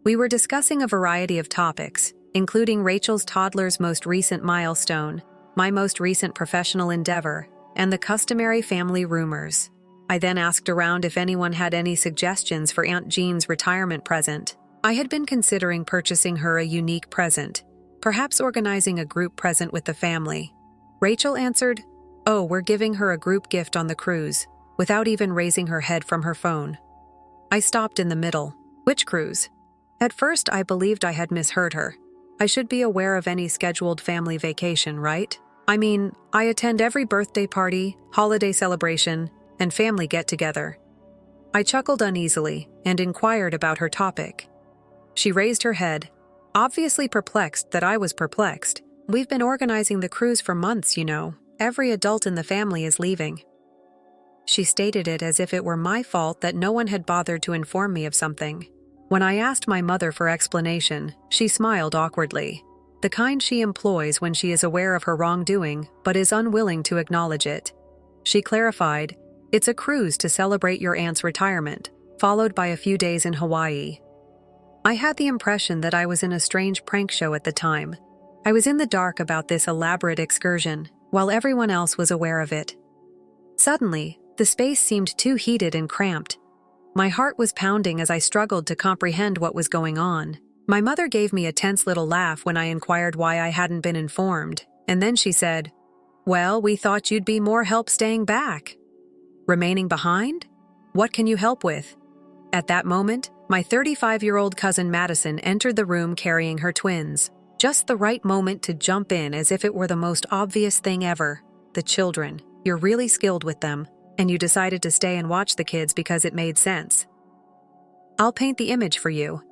We were discussing a variety of topics, including Rachel's toddler's most recent milestone, my most recent professional endeavor, and the customary family rumors. I then asked around if anyone had any suggestions for Aunt Jean's retirement present. I had been considering purchasing her a unique present, perhaps organizing a group present with the family. Rachel answered, "Oh, we're giving her a group gift on the cruise," without even raising her head from her phone. I stopped in the middle. Which cruise? At first, I believed I had misheard her. I should be aware of any scheduled family vacation, right? I mean, I attend every birthday party, holiday celebration, and family get-together. I chuckled uneasily and inquired about her topic. She raised her head, obviously perplexed that I was perplexed. "We've been organizing the cruise for months, you know. Every adult in the family is leaving." She stated it as if it were my fault that no one had bothered to inform me of something. When I asked my mother for explanation, she smiled awkwardly, the kind she employs when she is aware of her wrongdoing but is unwilling to acknowledge it. She clarified, "It's a cruise to celebrate your aunt's retirement, followed by a few days in Hawaii." I had the impression that I was in a strange prank show at the time. I was in the dark about this elaborate excursion, while everyone else was aware of it. Suddenly, the space seemed too heated and cramped. My heart was pounding as I struggled to comprehend what was going on. My mother gave me a tense little laugh when I inquired why I hadn't been informed, and then she said, "Well, we thought you'd be more help staying back." Remaining behind? What can you help with? At that moment, my 35-year-old cousin Madison entered the room carrying her twins. Just the right moment to jump in as if it were the most obvious thing ever. The children. You're really skilled with them, and you decided to stay and watch the kids because it made sense. I'll paint the image for you.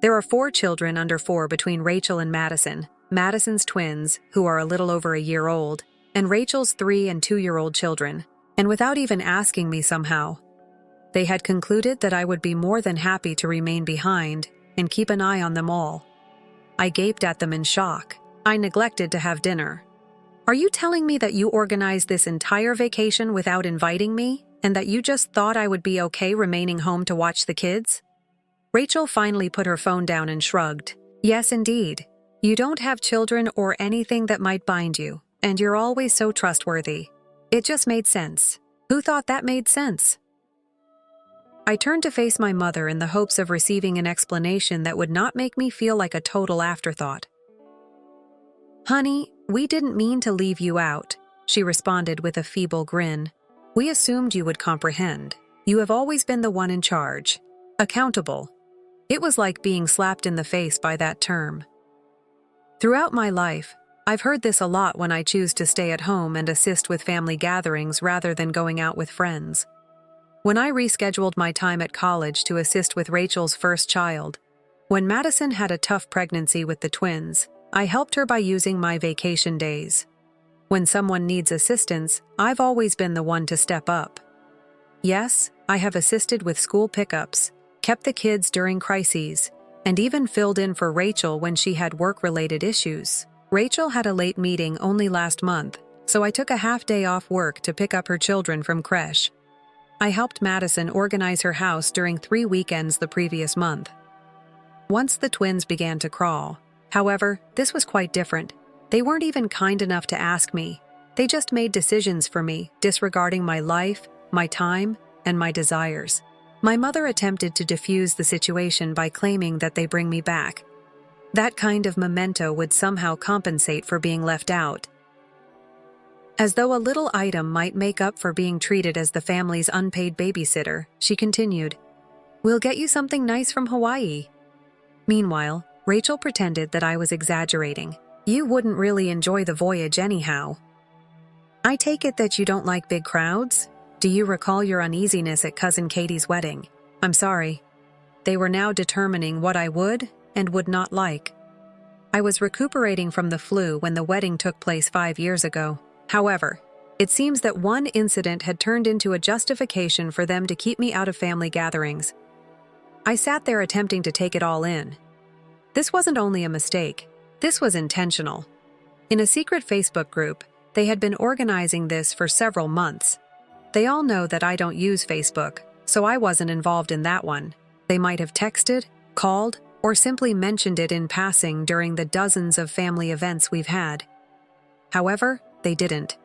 There are 4 children under 4 between Rachel and Madison, Madison's twins, who are a little over a year old, and Rachel's 3- and 2-year-old children. And without even asking me somehow, they had concluded that I would be more than happy to remain behind and keep an eye on them all. I gaped at them in shock. I neglected to have dinner. Are you telling me that you organized this entire vacation without inviting me, and that you just thought I would be okay remaining home to watch the kids? Rachel finally put her phone down and shrugged. Yes, indeed. You don't have children or anything that might bind you, and you're always so trustworthy. It just made sense. Who thought that made sense? I turned to face my mother in the hopes of receiving an explanation that would not make me feel like a total afterthought. "Honey, we didn't mean to leave you out," she responded with a feeble grin. "We assumed you would comprehend. You have always been the one in charge. Accountable." It was like being slapped in the face by that term. Throughout my life, I've heard this a lot when I choose to stay at home and assist with family gatherings rather than going out with friends. When I rescheduled my time at college to assist with Rachel's first child, when Madison had a tough pregnancy with the twins, I helped her by using my vacation days. When someone needs assistance, I've always been the one to step up. Yes, I have assisted with school pickups, kept the kids during crises, and even filled in for Rachel when she had work-related issues. Rachel had a late meeting only last month, so I took a half-day off work to pick up her children from creche. I helped Madison organize her house during 3 weekends the previous month. Once the twins began to crawl, however, this was quite different. They weren't even kind enough to ask me. They just made decisions for me, disregarding my life, my time, and my desires. My mother attempted to defuse the situation by claiming that they bring me back. That kind of memento would somehow compensate for being left out. As though a little item might make up for being treated as the family's unpaid babysitter, she continued, "We'll get you something nice from Hawaii." Meanwhile, Rachel pretended that I was exaggerating. "You wouldn't really enjoy the voyage anyhow. I take it that you don't like big crowds? Do you recall your uneasiness at Cousin Katie's wedding?" I'm sorry. They were now determining what I would and would not like. I was recuperating from the flu when the wedding took place 5 years ago. However, it seems that one incident had turned into a justification for them to keep me out of family gatherings. I sat there attempting to take it all in. This wasn't only a mistake. This was intentional. In a secret Facebook group, they had been organizing this for several months. They all know that I don't use Facebook, so I wasn't involved in that one. They might have texted, called, or simply mentioned it in passing during the dozens of family events we've had. However, they didn't.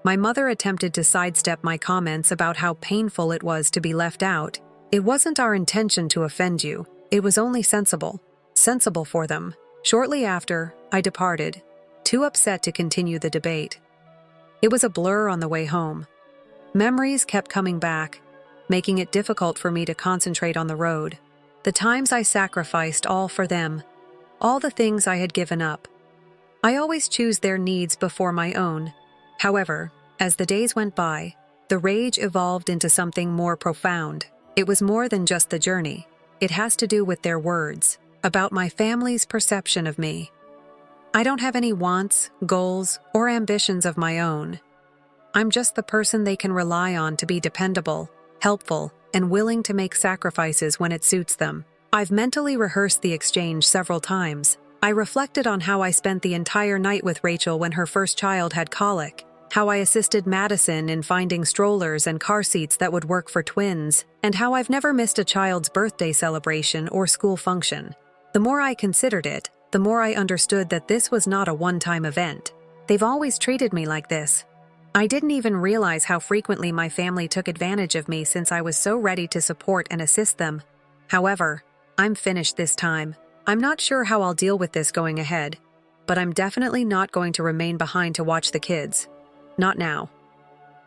My mother attempted to sidestep my comments about how painful it was to be left out. It wasn't our intention to offend you. It was only sensible. Sensible for them. Shortly after, I departed, too upset to continue the debate. It was a blur on the way home. Memories kept coming back, making it difficult for me to concentrate on the road. The times I sacrificed all for them, all the things I had given up. I always choose their needs before my own. However, as the days went by, the rage evolved into something more profound. It was more than just the journey. It has to do with their words, about my family's perception of me. I don't have any wants, goals, or ambitions of my own. I'm just the person they can rely on to be dependable, helpful, and willing to make sacrifices when it suits them. I've mentally rehearsed the exchange several times. I reflected on how I spent the entire night with Rachel when her first child had colic, how I assisted Madison in finding strollers and car seats that would work for twins, and how I've never missed a child's birthday celebration or school function. The more I considered it, the more I understood that this was not a one-time event. They've always treated me like this. I didn't even realize how frequently my family took advantage of me since I was so ready to support and assist them. However, I'm finished this time. I'm not sure how I'll deal with this going ahead, but I'm definitely not going to remain behind to watch the kids. Not now.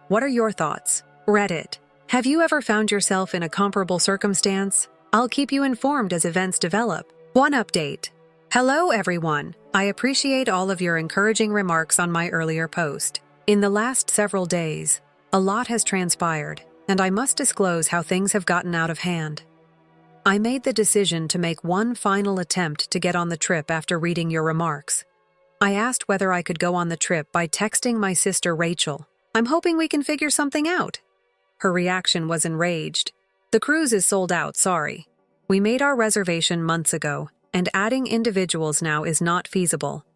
What are your thoughts? Reddit. Have you ever found yourself in a comparable circumstance? I'll keep you informed as events develop. One update. Hello everyone. I appreciate all of your encouraging remarks on my earlier post. In the last several days, a lot has transpired, and I must disclose how things have gotten out of hand. I made the decision to make one final attempt to get on the trip after reading your remarks. I asked whether I could go on the trip by texting my sister Rachel. I'm hoping we can figure something out. Her reaction was enraged. The cruise is sold out, sorry. We made our reservation months ago, and adding individuals now is not feasible.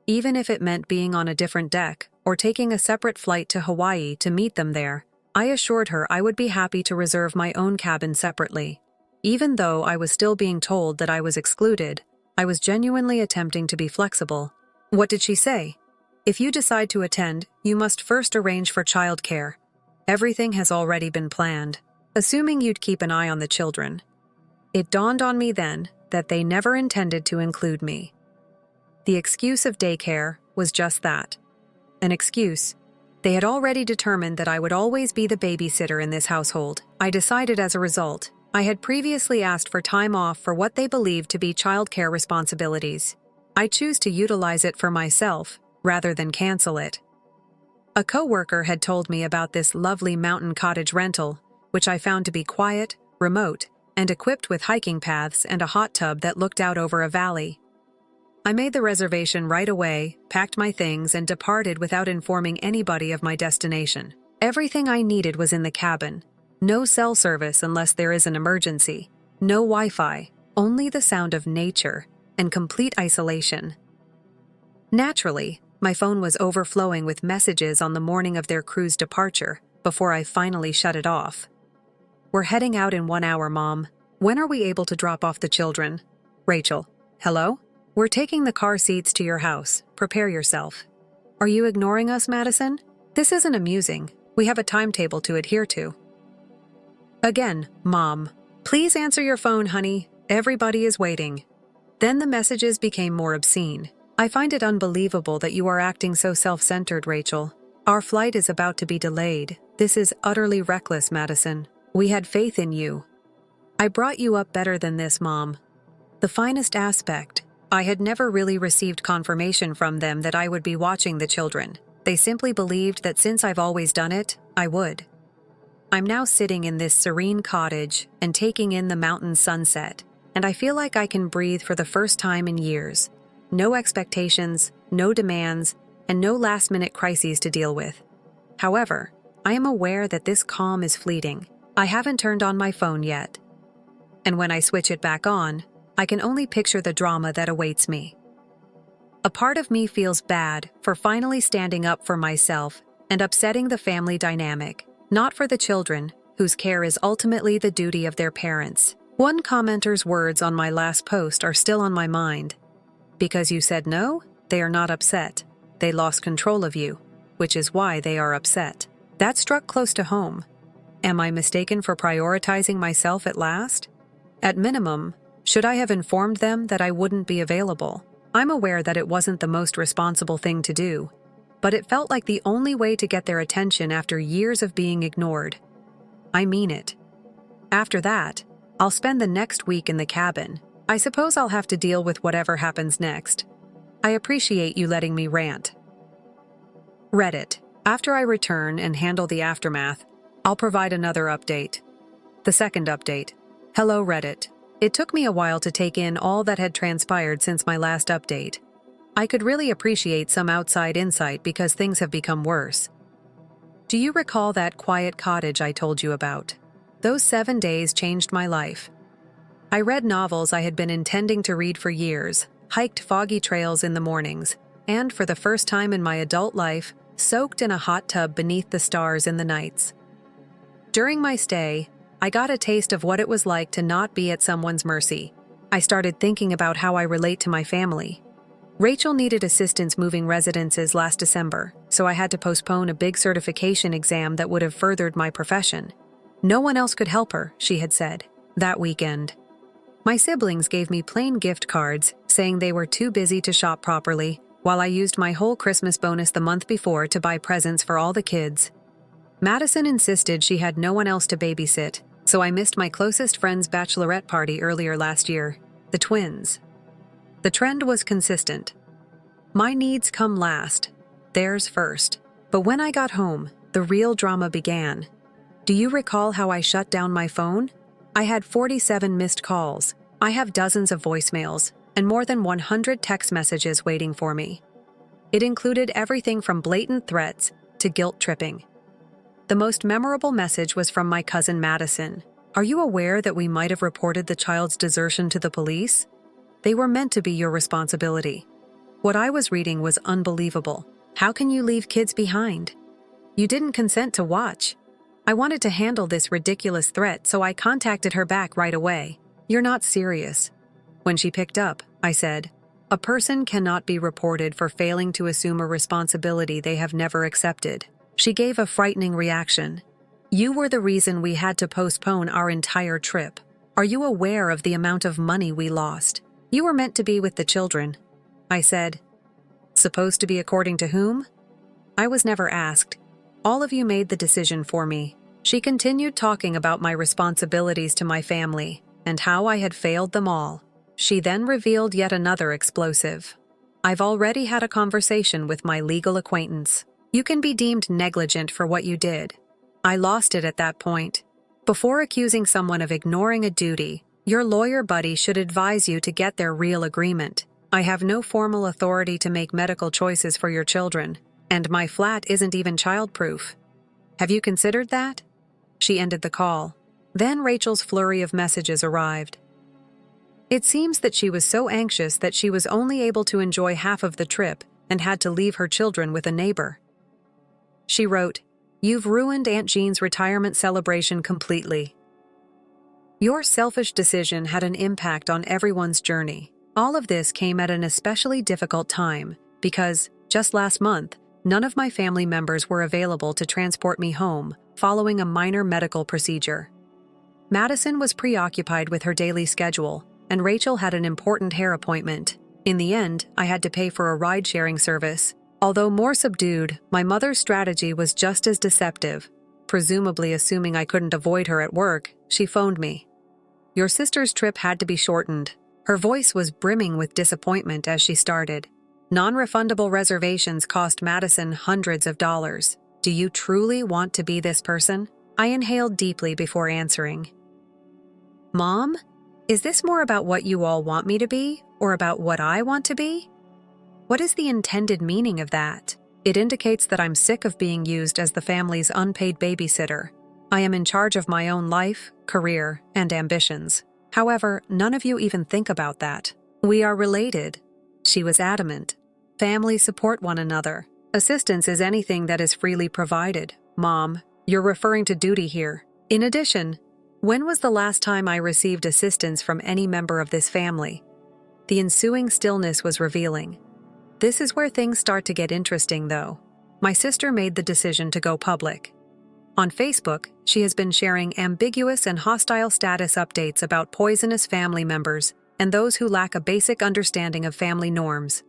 Even if it meant being on a different deck or taking a separate flight to Hawaii to meet them there, I assured her I would be happy to reserve my own cabin separately. Even though I was still being told that I was excluded, I was genuinely attempting to be flexible. What did she say? If you decide to attend, you must first arrange for childcare. Everything has already been planned, assuming you'd keep an eye on the children. It dawned on me then that they never intended to include me. The excuse of daycare was just that. An excuse. They had already determined that I would always be the babysitter in this household. I decided as a result. I had previously asked for time off for what they believed to be childcare responsibilities. I choose to utilize it for myself, rather than cancel it. A coworker had told me about this lovely mountain cottage rental, which I found to be quiet, remote, and equipped with hiking paths and a hot tub that looked out over a valley. I made the reservation right away, packed my things, and departed without informing anybody of my destination. Everything I needed was in the cabin. No cell service unless there is an emergency. No Wi-Fi, only the sound of nature and complete isolation. Naturally, my phone was overflowing with messages on the morning of their cruise departure before I finally shut it off. "We're heading out in 1 hour, Mom. When are we able to drop off the children?" Rachel: "Hello? We're taking the car seats to your house. Prepare yourself." "Are you ignoring us, Madison? This isn't amusing. We have a timetable to adhere to." Again, Mom: "Please answer your phone, honey. Everybody is waiting." Then the messages became more obscene. "I find it unbelievable that you are acting so self-centered, Rachel. Our flight is about to be delayed. This is utterly reckless, Madison. We had faith in you. I brought you up better than this, Mom." The finest aspect: I had never really received confirmation from them that I would be watching the children. They simply believed that since I've always done it, I would. I'm now sitting in this serene cottage and taking in the mountain sunset, and I feel like I can breathe for the first time in years. No expectations, no demands, and no last-minute crises to deal with. However, I am aware that this calm is fleeting. I haven't turned on my phone yet. And when I switch it back on, I can only picture the drama that awaits me. A part of me feels bad for finally standing up for myself and upsetting the family dynamic, not for the children, whose care is ultimately the duty of their parents. One commenter's words on my last post are still on my mind. "Because you said no, they are not upset. They lost control of you, which is why they are upset." That struck close to home. Am I mistaken for prioritizing myself at last? At minimum, should I have informed them that I wouldn't be available? I'm aware that it wasn't the most responsible thing to do, but it felt like the only way to get their attention after years of being ignored. I mean it. After that, I'll spend the next week in the cabin. I suppose I'll have to deal with whatever happens next. I appreciate you letting me rant. Reddit. After I return and handle the aftermath, I'll provide another update. The second update. Hello, Reddit. It took me a while to take in all that had transpired since my last update. I could really appreciate some outside insight because things have become worse. Do you recall that quiet cottage I told you about? Those 7 days changed my life. I read novels I had been intending to read for years, hiked foggy trails in the mornings, and for the first time in my adult life, soaked in a hot tub beneath the stars in the nights. During my stay, I got a taste of what it was like to not be at someone's mercy. I started thinking about how I relate to my family. Rachel needed assistance moving residences last December, so I had to postpone a big certification exam that would have furthered my profession. No one else could help her, she had said, that weekend. My siblings gave me plain gift cards, saying they were too busy to shop properly, while I used my whole Christmas bonus the month before to buy presents for all the kids. Madison insisted she had no one else to babysit, so I missed my closest friend's bachelorette party earlier last year, the twins. The trend was consistent. My needs come last, theirs first. But when I got home, the real drama began. Do you recall how I shut down my phone? I had 47 missed calls. I have dozens of voicemails, and more than 100 text messages waiting for me. It included everything from blatant threats to guilt-tripping. The most memorable message was from my cousin Madison. Are you aware that we might have reported the child's desertion to the police? They were meant to be your responsibility. What I was reading was unbelievable. How can you leave kids behind? You didn't consent to watch. I wanted to handle this ridiculous threat, so I contacted her back right away. You're not serious. When she picked up, I said, a person cannot be reported for failing to assume a responsibility they have never accepted. She gave a frightening reaction. You were the reason we had to postpone our entire trip. Are you aware of the amount of money we lost? You were meant to be with the children. I said, supposed to be according to whom? I was never asked. All of you made the decision for me. She continued talking about my responsibilities to my family and how I had failed them all. She then revealed yet another explosive. I've already had a conversation with my legal acquaintance. You can be deemed negligent for what you did. I lost it at that point. Before accusing someone of ignoring a duty, your lawyer buddy should advise you to get their real agreement. I have no formal authority to make medical choices for your children, and my flat isn't even childproof. Have you considered that? She ended the call. Then Rachel's flurry of messages arrived. It seems that she was so anxious that she was only able to enjoy half of the trip and had to leave her children with a neighbor. She wrote, "You've ruined Aunt Jean's retirement celebration completely. Your selfish decision had an impact on everyone's journey. All of this came at an especially difficult time because, just last month, none of my family members were available to transport me home following a minor medical procedure. Madison was preoccupied with her daily schedule, and Rachel had an important hair appointment. In the end, I had to pay for a ride-sharing service. Although more subdued, my mother's strategy was just as deceptive. Presumably assuming I couldn't avoid her at work, she phoned me. Your sister's trip had to be shortened." Her voice was brimming with disappointment as she started. "Non-refundable reservations cost Madison hundreds of dollars. Do you truly want to be this person?" I inhaled deeply before answering. "Mom, is this more about what you all want me to be, or about what I want to be? What is the intended meaning of that? It indicates that I'm sick of being used as the family's unpaid babysitter. I am in charge of my own life, career, and ambitions. However, none of you even think about that. We are related." She was adamant. "Families support one another. Assistance is anything that is freely provided. Mom, you're referring to duty here. In addition, when was the last time I received assistance from any member of this family?" The ensuing stillness was revealing. This is where things start to get interesting, though. My sister made the decision to go public. On Facebook, she has been sharing ambiguous and hostile status updates about poisonous family members and those who lack a basic understanding of family norms.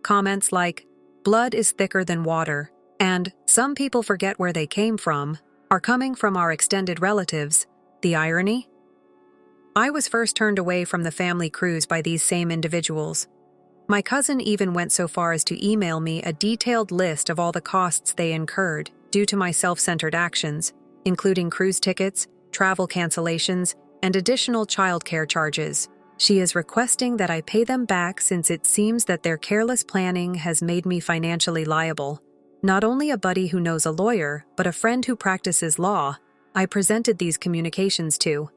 Comments like, "Blood is thicker than water," and "Some people forget where they came from," are coming from our extended relatives. The irony? I was first turned away from the family cruise by these same individuals. My cousin even went so far as to email me a detailed list of all the costs they incurred due to my self-centered actions, including cruise tickets, travel cancellations, and additional childcare charges. She is requesting that I pay them back since it seems that their careless planning has made me financially liable. Not only a buddy who knows a lawyer, but a friend who practices law, I presented these communications to,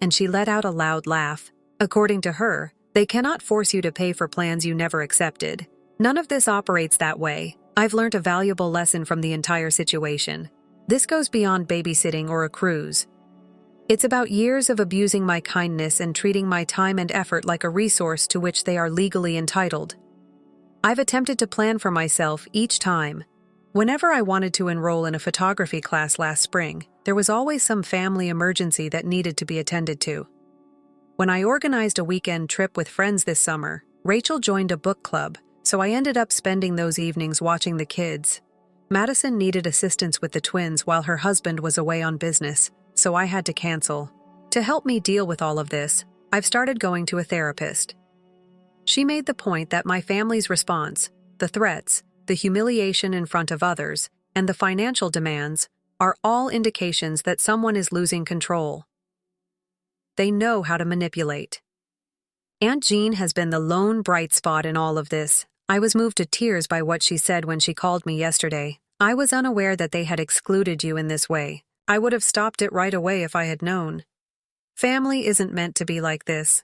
and she let out a loud laugh. According to her, they cannot force you to pay for plans you never accepted. None of this operates that way. I've learned a valuable lesson from the entire situation. This goes beyond babysitting or a cruise. It's about years of abusing my kindness and treating my time and effort like a resource to which they are legally entitled. I've attempted to plan for myself each time. Whenever I wanted to enroll in a photography class last spring, there was always some family emergency that needed to be attended to. When I organized a weekend trip with friends this summer, Rachel joined a book club, so I ended up spending those evenings watching the kids. Madison needed assistance with the twins while her husband was away on business, so I had to cancel. To help me deal with all of this, I've started going to a therapist. She made the point that my family's response, the threats, the humiliation in front of others, and the financial demands are all indications that someone is losing control. They know how to manipulate. Aunt Jean has been the lone bright spot in all of this. I was moved to tears by what she said when she called me yesterday. "I was unaware that they had excluded you in this way. I would have stopped it right away if I had known. Family isn't meant to be like this."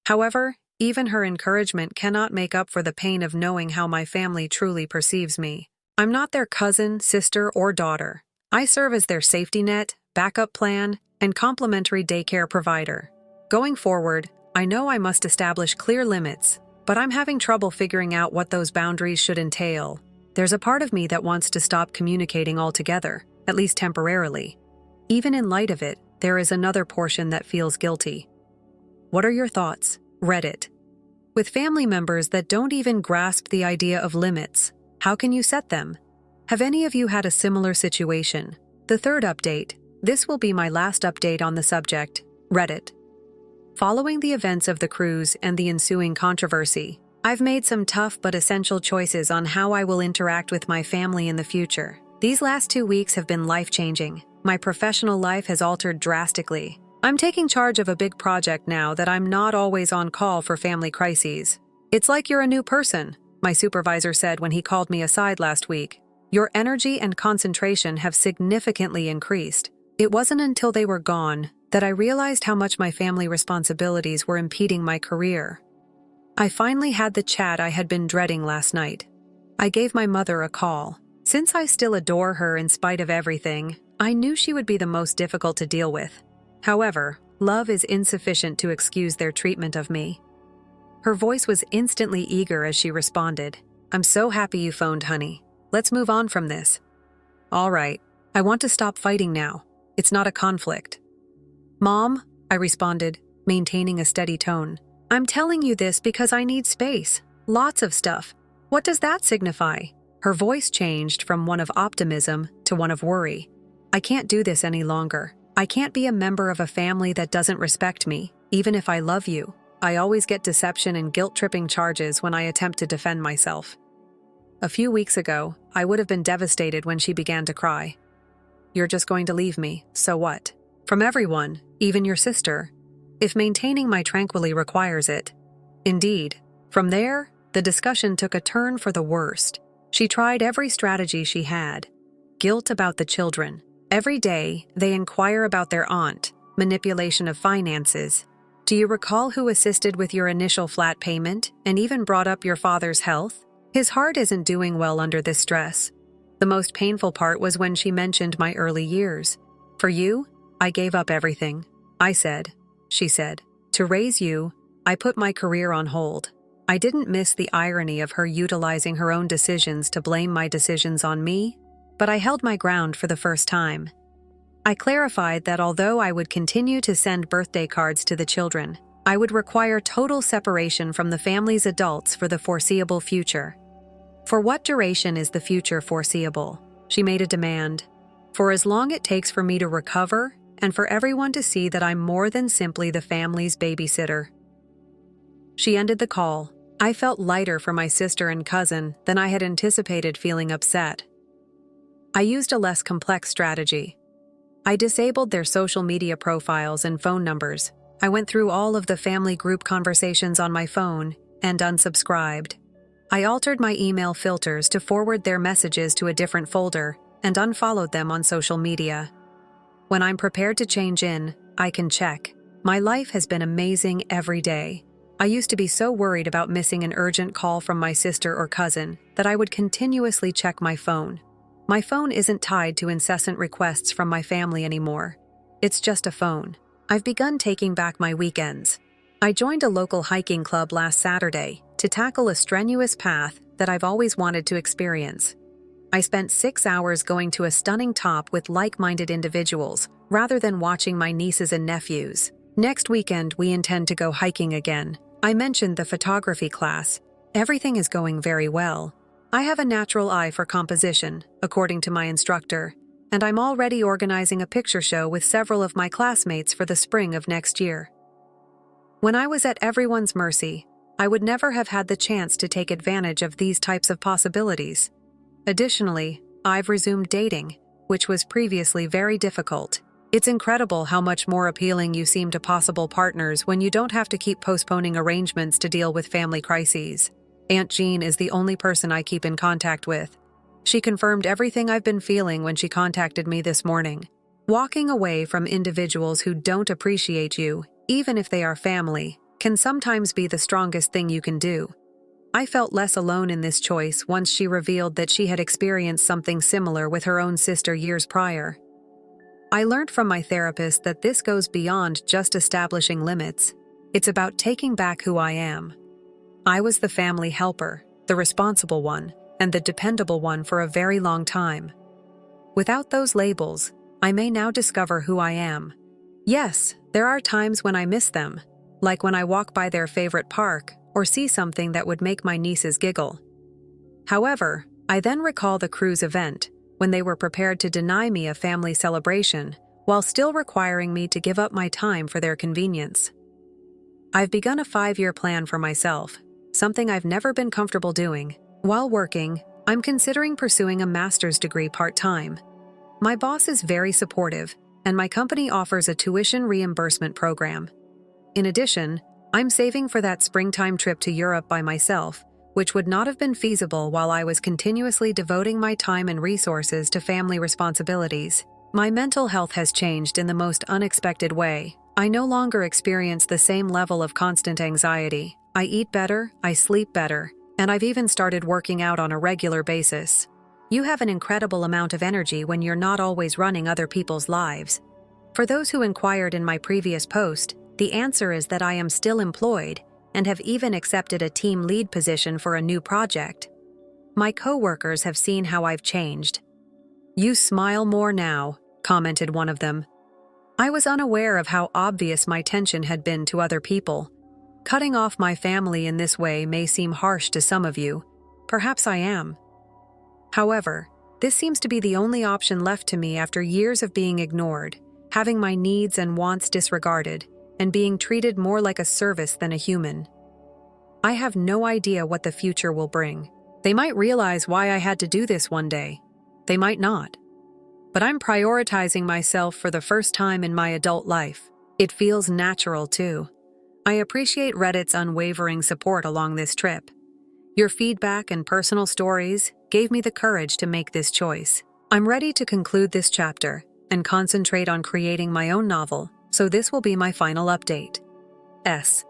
However, even her encouragement cannot make up for the pain of knowing how my family truly perceives me. I'm not their cousin, sister, or daughter. I serve as their safety net, backup plan, and complimentary daycare provider. Going forward, I know I must establish clear limits, but I'm having trouble figuring out what those boundaries should entail. There's a part of me that wants to stop communicating altogether, at least temporarily. Even in light of it, there is another portion that feels guilty. What are your thoughts? Reddit. With family members that don't even grasp the idea of limits, how can you set them? Have any of you had a similar situation? The third update. This will be my last update on the subject. Reddit. Following the events of the cruise and the ensuing controversy, I've made some tough but essential choices on how I will interact with my family in the future. These last 2 weeks have been life-changing. My professional life has altered drastically. I'm taking charge of a big project now that I'm not always on call for family crises. It's like you're a new person, my supervisor said when he called me aside last week. Your energy and concentration have significantly increased. It wasn't until they were gone that I realized how much my family responsibilities were impeding my career. I finally had the chat I had been dreading last night. I gave my mother a call. Since I still adore her in spite of everything, I knew she would be the most difficult to deal with. However, love is insufficient to excuse their treatment of me. Her voice was instantly eager as she responded. "I'm so happy you phoned, honey. Let's move on from this." "All right. I want to stop fighting now. It's not a conflict." "Mom," I responded, maintaining a steady tone. "I'm telling you this because I need space. Lots of stuff. What does that signify?" Her voice changed from one of optimism to one of worry. "I can't do this any longer. I can't be a member of a family that doesn't respect me, even if I love you. I always get deception and guilt-tripping charges when I attempt to defend myself." A few weeks ago, I would have been devastated when she began to cry. "You're just going to leave me, so what? From everyone, even your sister. If maintaining my tranquility requires it." Indeed. From there, the discussion took a turn for the worst. She tried every strategy she had. Guilt about the children. Every day, they inquire about their aunt, manipulation of finances. "Do you recall who assisted with your initial flat payment and even brought up your father's health? His heart isn't doing well under this stress." The most painful part was when she mentioned my early years. "For you, I gave up everything. I said," she said, "to raise you, I put my career on hold." I didn't miss the irony of her utilizing her own decisions to blame my decisions on me, but I held my ground for the first time. I clarified that although I would continue to send birthday cards to the children, I would require total separation from the family's adults for the foreseeable future. "For what duration is the future foreseeable?" she made a demand. "For as long it takes for me to recover and for everyone to see that I'm more than simply the family's babysitter." She ended the call. I felt lighter for my sister and cousin than I had anticipated feeling upset. I used a less complex strategy. I disabled their social media profiles and phone numbers. I went through all of the family group conversations on my phone and unsubscribed. I altered my email filters to forward their messages to a different folder and unfollowed them on social media. When I'm prepared to change in, I can check. My life has been amazing every day. I used to be so worried about missing an urgent call from my sister or cousin that I would continuously check my phone. My phone isn't tied to incessant requests from my family anymore. It's just a phone. I've begun taking back my weekends. I joined a local hiking club last Saturday to tackle a strenuous path that I've always wanted to experience. I spent 6 hours going to a stunning top with like-minded individuals, rather than watching my nieces and nephews. Next weekend, we intend to go hiking again. I mentioned the photography class. Everything is going very well. I have a natural eye for composition, according to my instructor, and I'm already organizing a picture show with several of my classmates for the spring of next year. When I was at everyone's mercy, I would never have had the chance to take advantage of these types of possibilities. Additionally, I've resumed dating, which was previously very difficult. It's incredible how much more appealing you seem to possible partners when you don't have to keep postponing arrangements to deal with family crises. Aunt Jean is the only person I keep in contact with. She confirmed everything I've been feeling when she contacted me this morning. Walking away from individuals who don't appreciate you, even if they are family, can sometimes be the strongest thing you can do. I felt less alone in this choice once she revealed that she had experienced something similar with her own sister years prior. I learned from my therapist that this goes beyond just establishing limits. It's about taking back who I am. I was the family helper, the responsible one, and the dependable one for a very long time. Without those labels, I may now discover who I am. Yes, there are times when I miss them, like when I walk by their favorite park or see something that would make my nieces giggle. However, I then recall the cruise event, when they were prepared to deny me a family celebration, while still requiring me to give up my time for their convenience. I've begun a 5-year plan for myself, something I've never been comfortable doing. While working, I'm considering pursuing a master's degree part-time. My boss is very supportive, and my company offers a tuition reimbursement program. In addition, I'm saving for that springtime trip to Europe by myself, which would not have been feasible while I was continuously devoting my time and resources to family responsibilities. My mental health has changed in the most unexpected way. I no longer experience the same level of constant anxiety. I eat better, I sleep better, and I've even started working out on a regular basis. You have an incredible amount of energy when you're not always running other people's lives. For those who inquired in my previous post, the answer is that I am still employed and have even accepted a team lead position for a new project. My coworkers have seen how I've changed. "You smile more now," commented one of them. I was unaware of how obvious my tension had been to other people. Cutting off my family in this way may seem harsh to some of you. Perhaps I am. However, this seems to be the only option left to me after years of being ignored, having my needs and wants disregarded, and being treated more like a service than a human. I have no idea what the future will bring. They might realize why I had to do this one day. They might not. But I'm prioritizing myself for the first time in my adult life. It feels natural, too. I appreciate Reddit's unwavering support along this trip. Your feedback and personal stories gave me the courage to make this choice. I'm ready to conclude this chapter and concentrate on creating my own novel, so this will be my final update. S.